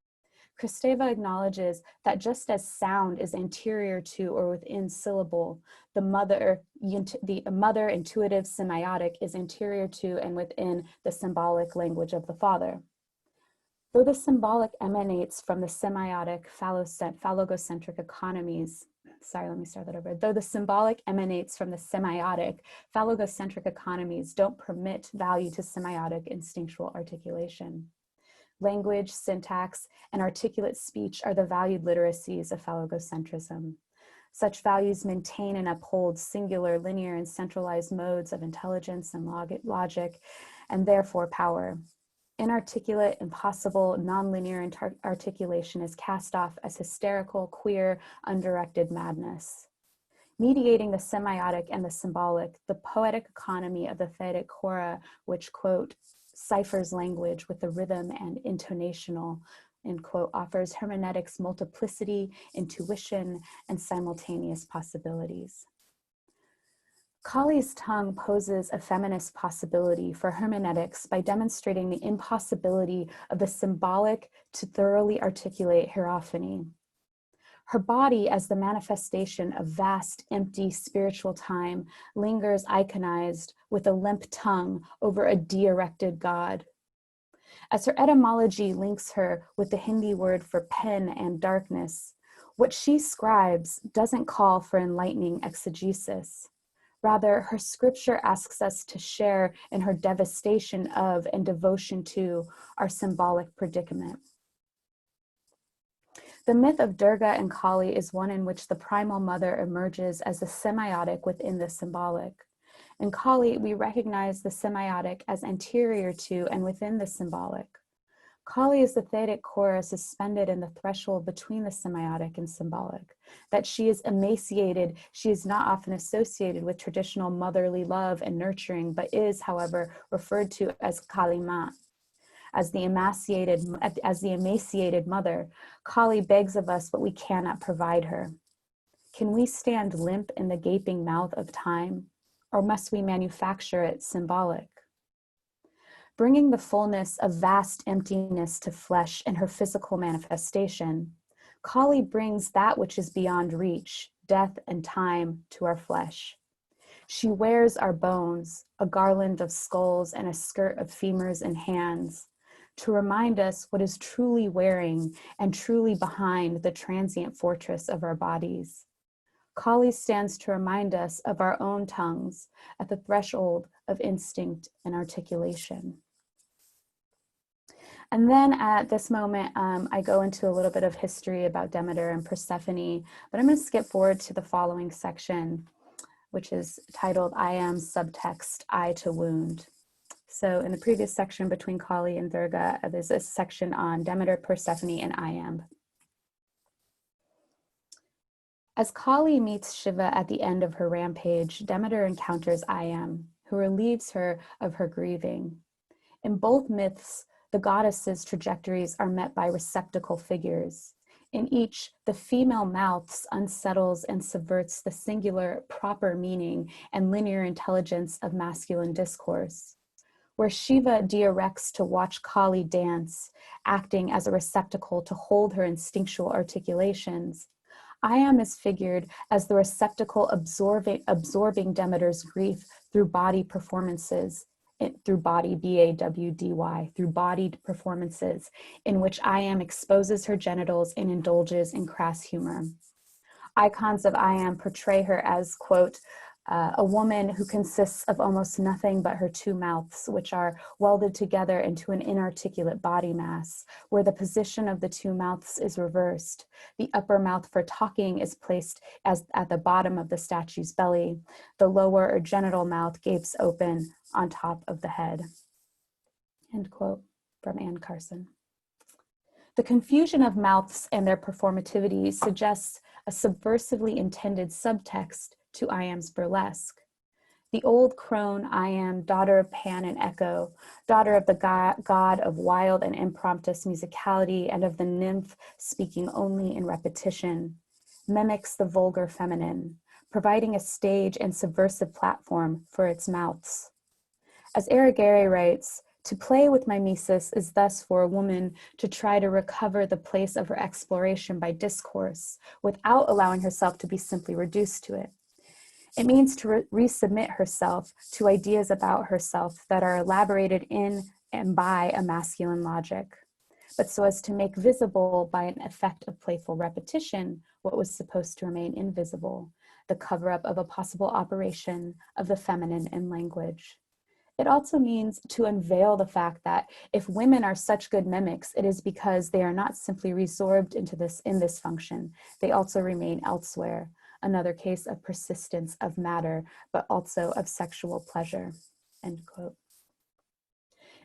Kristeva acknowledges that just as sound is anterior to or within syllable, the mother intuitive semiotic is anterior to and within the symbolic language of the father. Though the symbolic emanates from the semiotic phallogocentric economies, Though the symbolic emanates from the semiotic, phallogocentric economies don't permit value to semiotic instinctual articulation. Language, syntax, and articulate speech are the valued literacies of phallogocentrism. Such values maintain and uphold singular, linear, and centralized modes of intelligence and logic, and therefore power. Inarticulate, impossible, nonlinear articulation is cast off as hysterical, queer, undirected madness. Mediating the semiotic and the symbolic, the poetic economy of the Vedic Hora, which, quote, ciphers language with the rhythm and intonational, end quote, offers hermeneutics multiplicity, intuition, and simultaneous possibilities. Kali's tongue poses a feminist possibility for hermeneutics by demonstrating the impossibility of the symbolic to thoroughly articulate hierophany. Her body, as the manifestation of vast, empty spiritual time, lingers iconized with a limp tongue over a de-erected god. As her etymology links her with the Hindi word for pen and darkness, what she scribes doesn't call for enlightening exegesis. Rather, her scripture asks us to share in her devastation of and devotion to our symbolic predicament. The myth of Durga and Kali is one in which the primal mother emerges as the semiotic within the symbolic. In Kali, we recognize the semiotic as anterior to and within the symbolic. Kali is the Thedic Hora suspended in the threshold between the semiotic and symbolic. That she is emaciated, she is not often associated with traditional motherly love and nurturing, but is, however, referred to as Kali Ma. As the emaciated mother, Kali begs of us what we cannot provide her. Can we stand limp in the gaping mouth of time, or must we manufacture it symbolic? Bringing the fullness of vast emptiness to flesh in her physical manifestation, Kali brings that which is beyond reach, death and time, to our flesh. She wears our bones, a garland of skulls and a skirt of femurs and hands, to remind us what is truly wearing and truly behind the transient fortress of our bodies. Kali stands to remind us of our own tongues at the threshold of instinct and articulation. And then at this moment, I go into a little bit of history about Demeter and Persephone, but I'm going to skip forward to the following section, which is titled I Am Subtext, I to Wound. So in the previous section between Kali and Durga, there's a section on Demeter, Persephone, and I Am. As Kali meets Shiva at the end of her rampage, Demeter encounters I Am, who relieves her of her grieving. In both myths, the goddesses' trajectories are met by receptacle figures. In each, the female mouths unsettles and subverts the singular proper meaning and linear intelligence of masculine discourse. Where Shiva de-erects to watch Kali dance, acting as a receptacle to hold her instinctual articulations, I Am is figured as the receptacle absorbing Demeter's grief through body performances, through body, B-A-W-D-Y, through bodied performances in which I Am exposes her genitals and indulges in crass humor. Icons of I Am portray her as, quote, a woman who consists of almost nothing but her two mouths, which are welded together into an inarticulate body mass, where the position of the two mouths is reversed. The upper mouth for talking is placed as at the bottom of the statue's belly. The lower or genital mouth gapes open on top of the head. End quote from Anne Carson. The confusion of mouths and their performativity suggests a subversively intended subtext to I Am's burlesque. The old crone I Am, daughter of Pan and Echo, daughter of the god of wild and impromptus musicality and of the nymph speaking only in repetition, mimics the vulgar feminine, providing a stage and subversive platform for its mouths. As Arigari writes, to play with mimesis is thus for a woman to try to recover the place of her exploration by discourse without allowing herself to be simply reduced to it. It means to resubmit herself to ideas about herself that are elaborated in and by a masculine logic, but so as to make visible by an effect of playful repetition what was supposed to remain invisible, the cover-up of a possible operation of the feminine in language. It also means to unveil the fact that if women are such good mimics, it is because they are not simply resorbed into this function. They also remain elsewhere. Another case of persistence of matter, but also of sexual pleasure, end quote.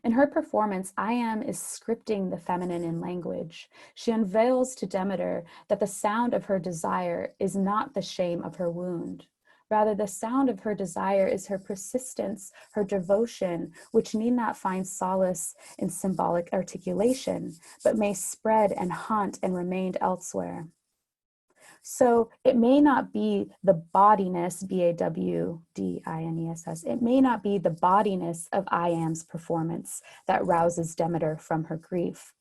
In her performance, I Am is scripting the feminine in language. She unveils to Demeter that the sound of her desire is not the shame of her wound. Rather, the sound of her desire is her persistence, her devotion, which need not find solace in symbolic articulation, but may spread and haunt and remain elsewhere. So it may not be the bodiness, B-A-W-D-I-N-E-S-S, it may not be the bodiness of I Am's performance that rouses Demeter from her grief.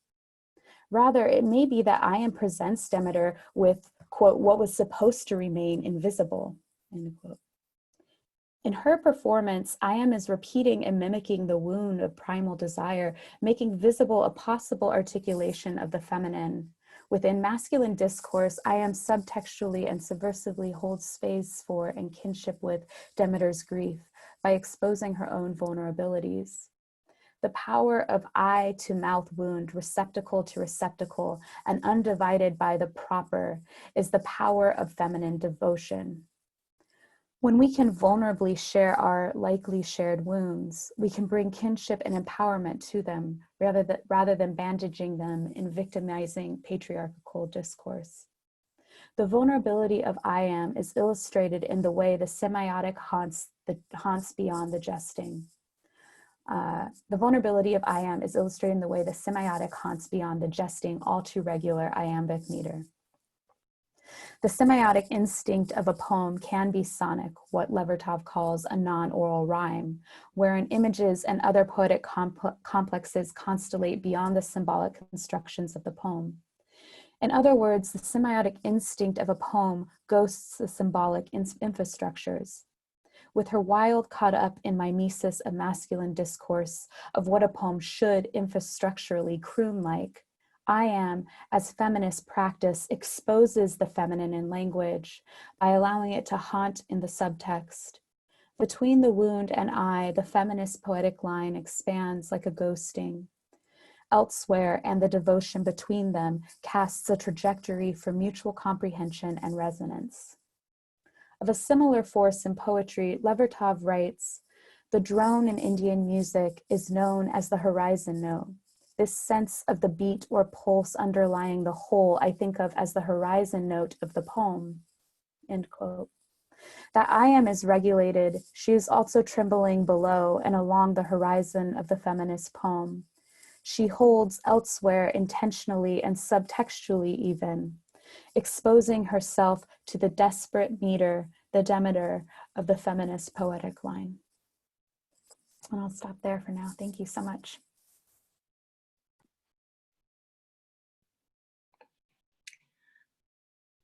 Rather, it may be that I Am presents Demeter with, quote, what was supposed to remain invisible, end quote. In her performance, I Am is repeating and mimicking the wound of primal desire, making visible a possible articulation of the feminine. Within masculine discourse, I Am subtextually and subversively holds space for and kinship with Demeter's grief by exposing her own vulnerabilities. The power of eye to mouth wound, receptacle to receptacle, and undivided by the proper is the power of feminine devotion. When we can vulnerably share our likely shared wounds, we can bring kinship and empowerment to them rather than bandaging them in victimizing patriarchal discourse. The vulnerability of I Am is illustrated in the way the semiotic haunts beyond the jesting. The vulnerability of I Am is illustrated in the way the semiotic haunts beyond the jesting, all too regular iambic meter. The semiotic instinct of a poem can be sonic, what Levertov calls a non-oral rhyme, wherein images and other poetic complexes constellate beyond the symbolic constructions of the poem. In other words, the semiotic instinct of a poem ghosts the symbolic infrastructures. with her wild caught up in mimesis of masculine discourse of what a poem should infrastructurally croon-like, I Am, as feminist practice, exposes the feminine in language by allowing it to haunt in the subtext. Between the wound and I, the feminist poetic line expands like a ghosting. Elsewhere, and the devotion between them casts a trajectory for mutual comprehension and resonance. Of a similar force in poetry, Levertov writes, "The drone in Indian music is known as the horizon note. This sense of the beat or pulse underlying the whole I think of as the horizon note of the poem." End quote. That I Am is regulated, she is also trembling below and along the horizon of the feminist poem. She holds elsewhere intentionally and subtextually even, exposing herself to the desperate meter, the Demeter of the feminist poetic line. And I'll stop there for now. Thank you so much.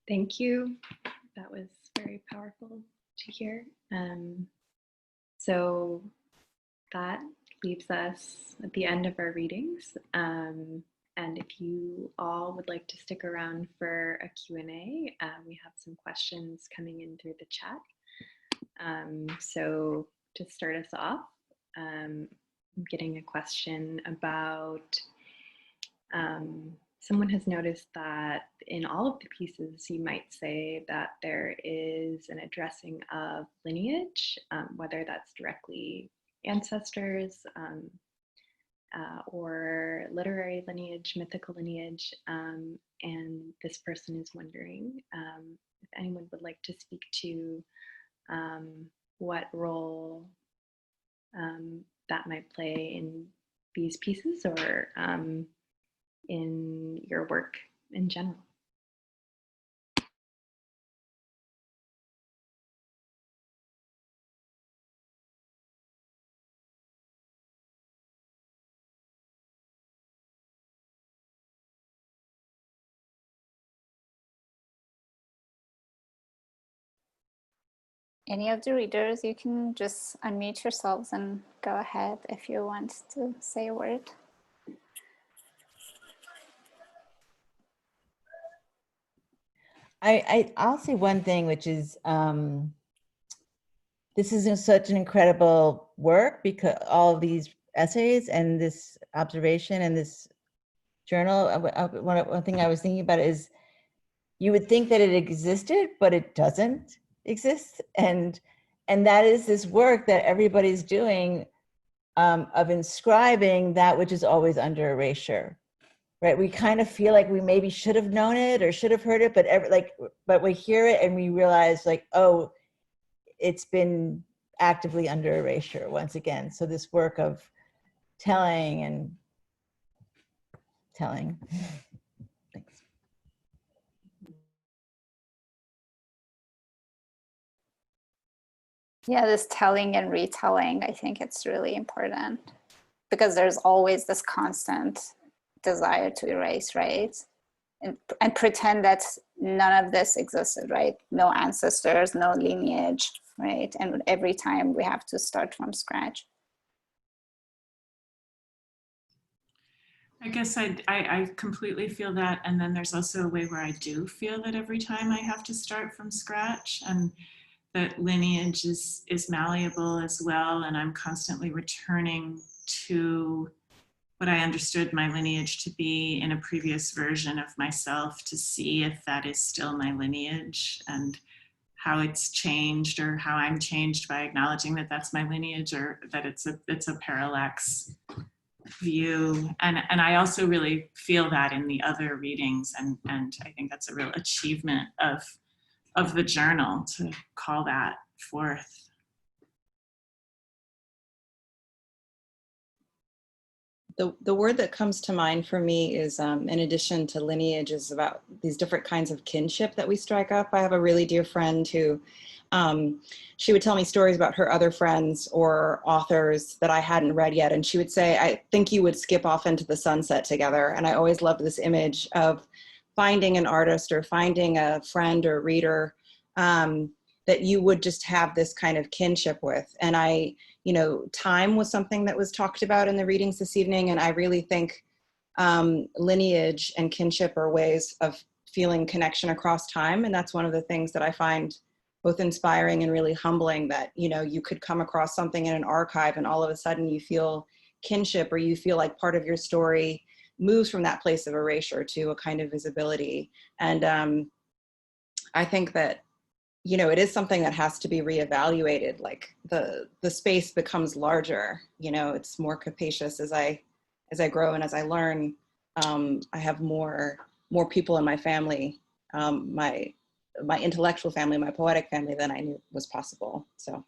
Thank you. That was very powerful to hear. So that leaves us at the end of our readings. And if you all would like to stick around for a Q&A, we have some questions coming in through the chat. So to start us off, I'm getting a question about, someone has noticed that in all of the pieces, you might say that there is an addressing of lineage, whether that's directly ancestors, or literary lineage, mythical lineage, and this person is wondering if anyone would like to speak to what role that might play in these pieces or in your work in general. Any of the readers, you can just unmute yourselves and go ahead if you want to say a word. I'll say one thing, which is this is such an incredible work, because all of these essays and this observation and this journal, one thing I was thinking about is you would think that it existed, but it doesn't exist. And that is this work that everybody's doing of inscribing that which is always under erasure. Right, we kind of feel like we maybe should have known it or should have heard it, but we hear it and we realize like, oh, it's been actively under erasure once again. So this work of telling and telling. Thanks. Yeah, this telling and retelling, I think it's really important because there's always this constant desire to erase, right? And pretend that none of this existed, right? No ancestors, no lineage, right? And every time we have to start from scratch. I guess I completely feel that. And then there's also a way where I do feel that every time I have to start from scratch, and that lineage is malleable as well. And I'm constantly returning to what I understood my lineage to be in a previous version of myself to see if that is still my lineage and how it's changed, or how I'm changed by acknowledging that that's my lineage, or that it's a parallax view. And I also really feel that in the other readings, and I think that's a real achievement of the journal to call that forth. The word that comes to mind for me is, in addition to lineage, is about these different kinds of kinship that we strike up. I have a really dear friend who, she would tell me stories about her other friends or authors that I hadn't read yet. And she would say, I think you would skip off into the sunset together. And I always loved this image of finding an artist or finding a friend or reader that you would just have this kind of kinship with. And time was something that was talked about in the readings this evening. And I really think lineage and kinship are ways of feeling connection across time. And that's one of the things that I find both inspiring and really humbling, that, you could come across something in an archive and all of a sudden you feel kinship, or you feel like part of your story moves from that place of erasure to a kind of visibility. And I think that, it is something that has to be reevaluated. Like the space becomes larger, it's more capacious as I grow and as I learn. I have more people in my family, my intellectual family, my poetic family, than I knew was possible. So.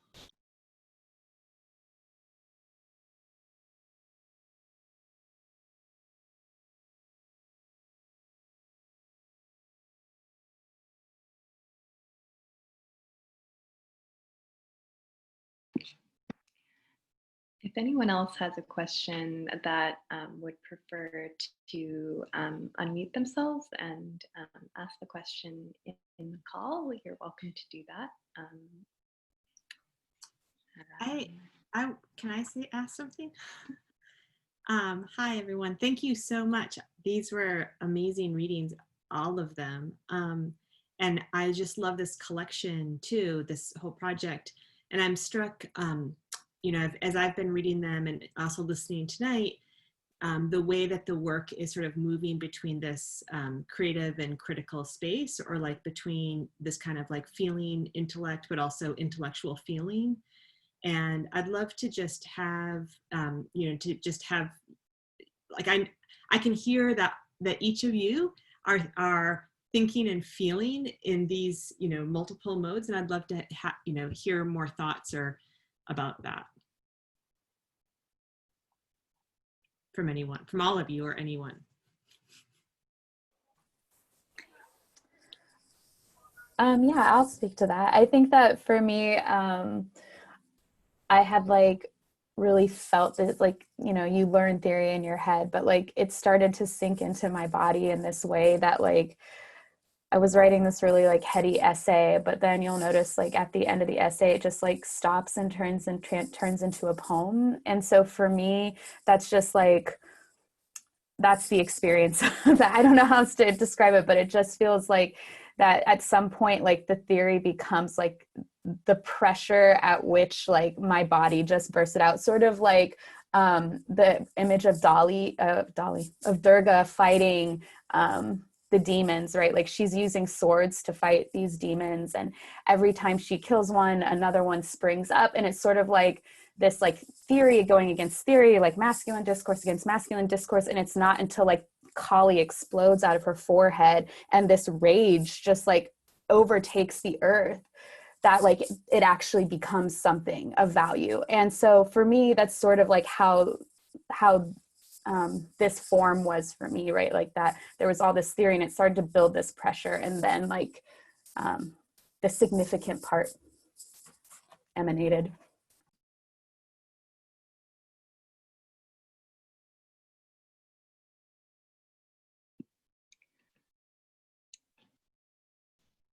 If anyone else has a question that would prefer to unmute themselves and ask the question in the call, you're welcome to do that. Can I ask something? Hi, everyone. Thank you so much. These were amazing readings, all of them. And I just love this collection too, this whole project. And I'm struck, as I've been reading them and also listening tonight, the way that the work is sort of moving between this creative and critical space, or like between this kind of like feeling intellect, but also intellectual feeling. And I'd love to just have, I can hear that each of you are thinking and feeling in these, multiple modes. And I'd love to hear more thoughts about that from anyone, from all of you or anyone. Yeah, I'll speak to that. I think that for me, I had really felt this, you learn theory in your head, but it started to sink into my body in this way that I was writing this really heady essay, but then you'll notice at the end of the essay, it just stops and turns into a poem. And so for me, that's just that's the experience that I don't know how else to describe it, but it just feels like that at some point, the theory becomes the pressure at which my body just bursted out, sort of the image of Durga fighting the demons, right? She's using swords to fight these demons, and every time she kills one, another one springs up, and it's sort of this theory going against theory, masculine discourse against masculine discourse, and it's not until Kali explodes out of her forehead and this rage just overtakes the earth that it actually becomes something of value. And so for me, that's sort of how this form was for me, right? That there was all this theory and it started to build this pressure, and then the significant part emanated.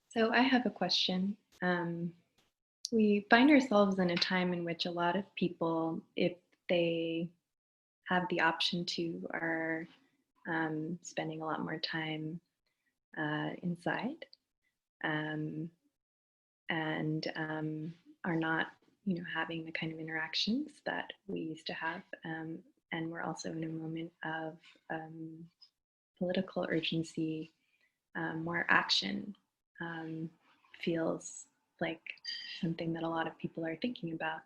So I have a question. We find ourselves in a time in which a lot of people, if they have the option to, are spending a lot more time inside, and are not, having the kind of interactions that we used to have. And we're also in a moment of political urgency, where action feels like something that a lot of people are thinking about.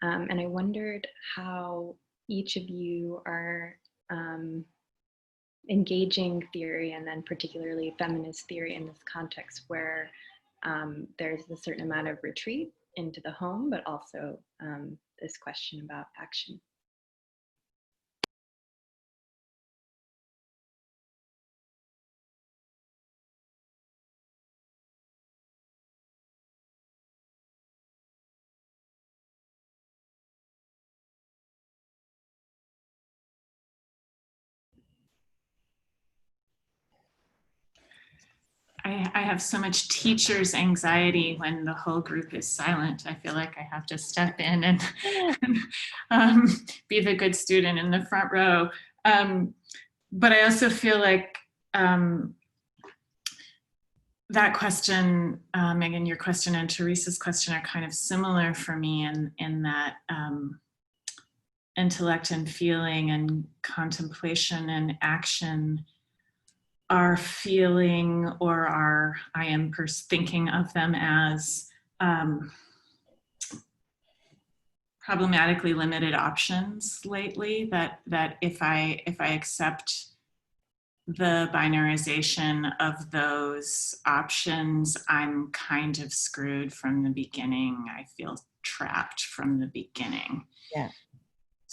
And I wondered how each of you are engaging theory, and then particularly feminist theory, in this context where there's a certain amount of retreat into the home, but also this question about action. I I have so much teacher's anxiety when the whole group is silent. I feel like I have to step in and be the good student in the front row. But I also feel like that question, Megan, your question and Teresa's question are kind of similar for me in that intellect and feeling and contemplation and action are feeling, or are, I am thinking of them as problematically limited options lately, that if I accept the binarization of those options, I'm kind of screwed from the beginning. I feel trapped from the beginning. Yeah.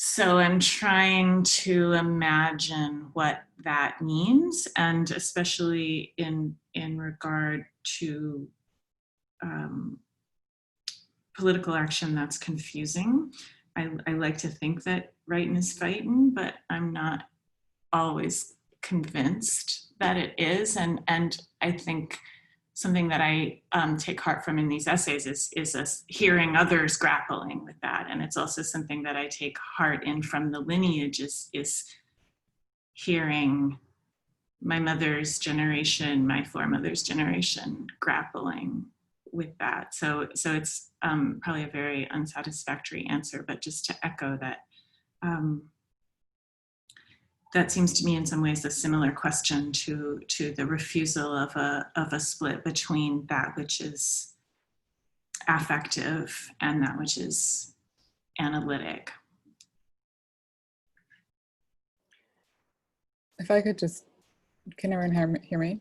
So I'm trying to imagine what that means, and especially in regard to political action that's confusing. I like to think that writing is fighting, but I'm not always convinced that it is. And I think something that I take heart from in these essays is us hearing others grappling with that. And it's also something that I take heart in from the lineage is hearing my mother's generation, my foremother's generation grappling with that. So it's probably a very unsatisfactory answer, but just to echo that, that seems to me in some ways a similar question to the refusal of a split between that which is affective and that which is analytic. If I could just, can everyone hear me?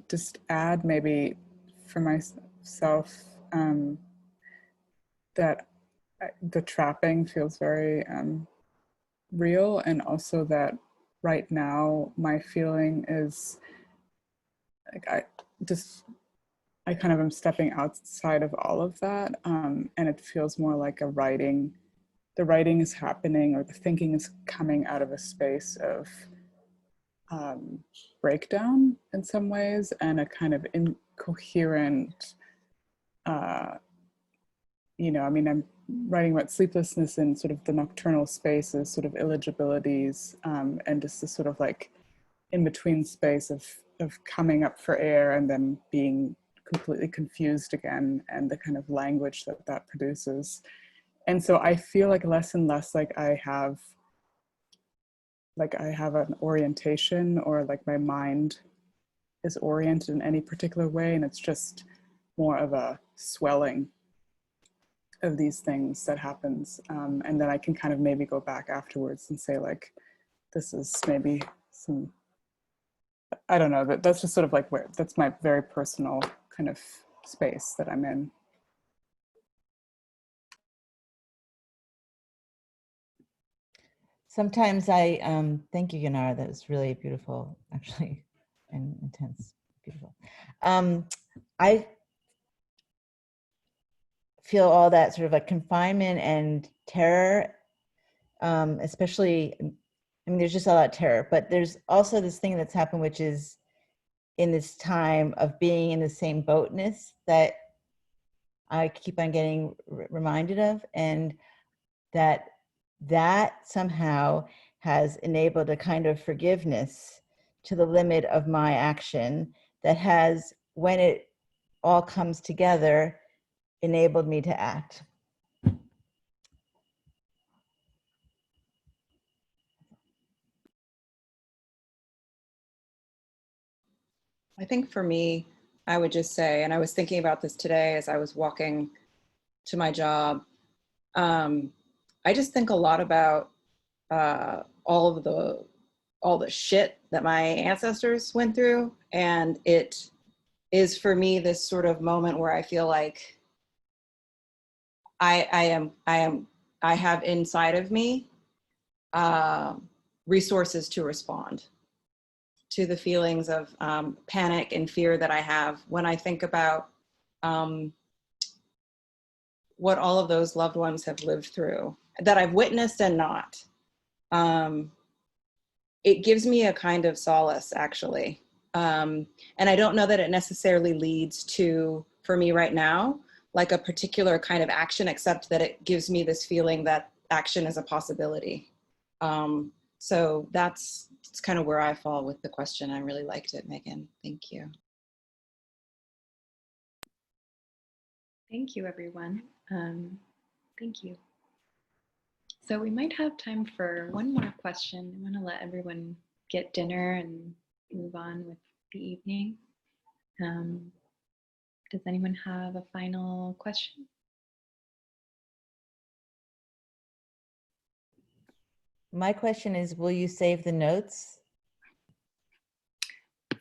Just add maybe for myself that the trapping feels very real, and also that right now my feeling is like I kind of am stepping outside of all of that, and it feels more like the writing is happening, or the thinking is coming out of a space of breakdown in some ways, and a kind of incoherent, I mean, I'm writing about sleeplessness in sort of the nocturnal spaces, sort of illegibilities, and just this sort of like in-between space of coming up for air and then being completely confused again, and the kind of language that produces. And so I feel like less and less like I have an orientation, or like my mind is oriented in any particular way, and it's just more of a swelling of these things that happens, and then I can kind of maybe go back afterwards and say like, this is maybe some, I don't know, that's just sort of like where, that's my very personal kind of space that I'm in. Sometimes thank you, Yanara, that was really beautiful, actually, and intense, beautiful. I feel all that sort of like confinement and terror, especially, I mean, there's just a lot of terror, but there's also this thing that's happened, which is in this time of being in the same boatness that I keep on getting reminded of, and that somehow has enabled a kind of forgiveness to the limit of my action that has, when it all comes together, enabled me to act. I think for me, I would just say, and I was thinking about this today as I was walking to my job, I just think a lot about all the shit that my ancestors went through. And it is for me this sort of moment where I feel like I have inside of me resources to respond to the feelings of panic and fear that I have when I think about what all of those loved ones have lived through, that I've witnessed and not. It gives me a kind of solace, actually, And I don't know that it necessarily leads to, for me right now, like a particular kind of action, except that it gives me this feeling that action is a possibility. So that's kind of where I fall with the question. I really liked it, Megan. Thank you. Thank you, everyone. Thank you. So we might have time for one more question. I want to let everyone get dinner and move on with the evening. Does anyone have a final question? My question is, will you save the notes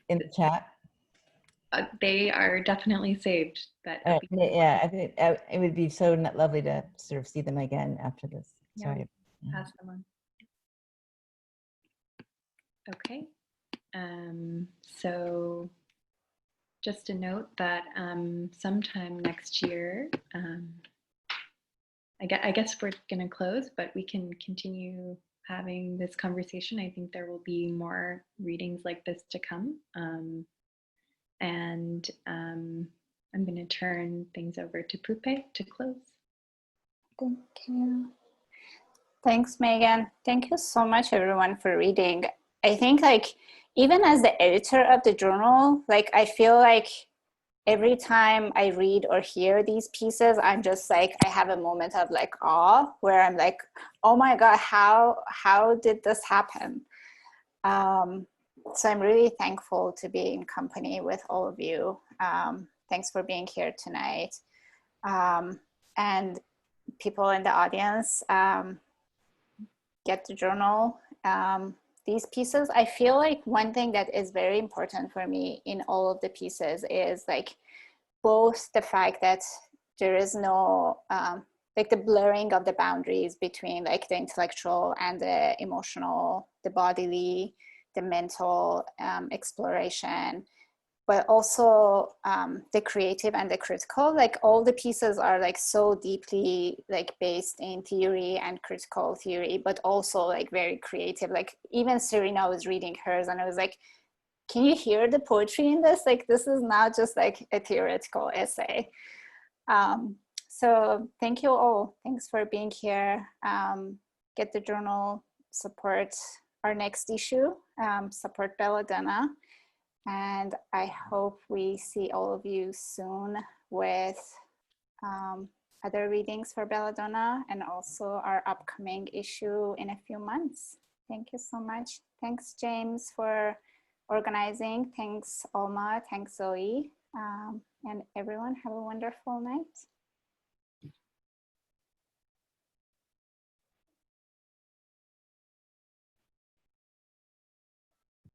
in the chat? They are definitely saved. But Yeah, I think it would be so lovely to sort of see them again after this. yeah, Sorry. pass them on. Okay. So just a note that sometime next year, I guess we're going to close, but we can continue having this conversation. I think there will be more readings like this to come. And I'm going to turn things over to Poupeh to close. Thank you. Thanks, Megan. Thank you so much, everyone, for reading. I think, like, even as the editor of the journal, like, I feel like every time I read or hear these pieces, I'm just like, I have a moment of like awe where I'm like, oh my God, how did this happen? So I'm really thankful to be in company with all of you. Thanks for being here tonight. And people in the audience, get the journal. These pieces, I feel like one thing that is very important for me in all of the pieces is like both the fact that there is no, like the blurring of the boundaries between like the intellectual and the emotional, the bodily, the mental exploration, but also the creative and the critical. Like all the pieces are like so deeply like based in theory and critical theory, but also like very creative. Like even Serena was reading hers and I was like, can you hear the poetry in this? Like this is not just like a theoretical essay. So thank you all. Thanks for being here. Get the journal, support our next issue, support Belladonna. And I hope we see all of you soon with other readings for Belladonna and also our upcoming issue in a few months. Thank you so much. Thanks, James, for organizing. Thanks, Alma. Thanks, Zoe. And everyone, have a wonderful night.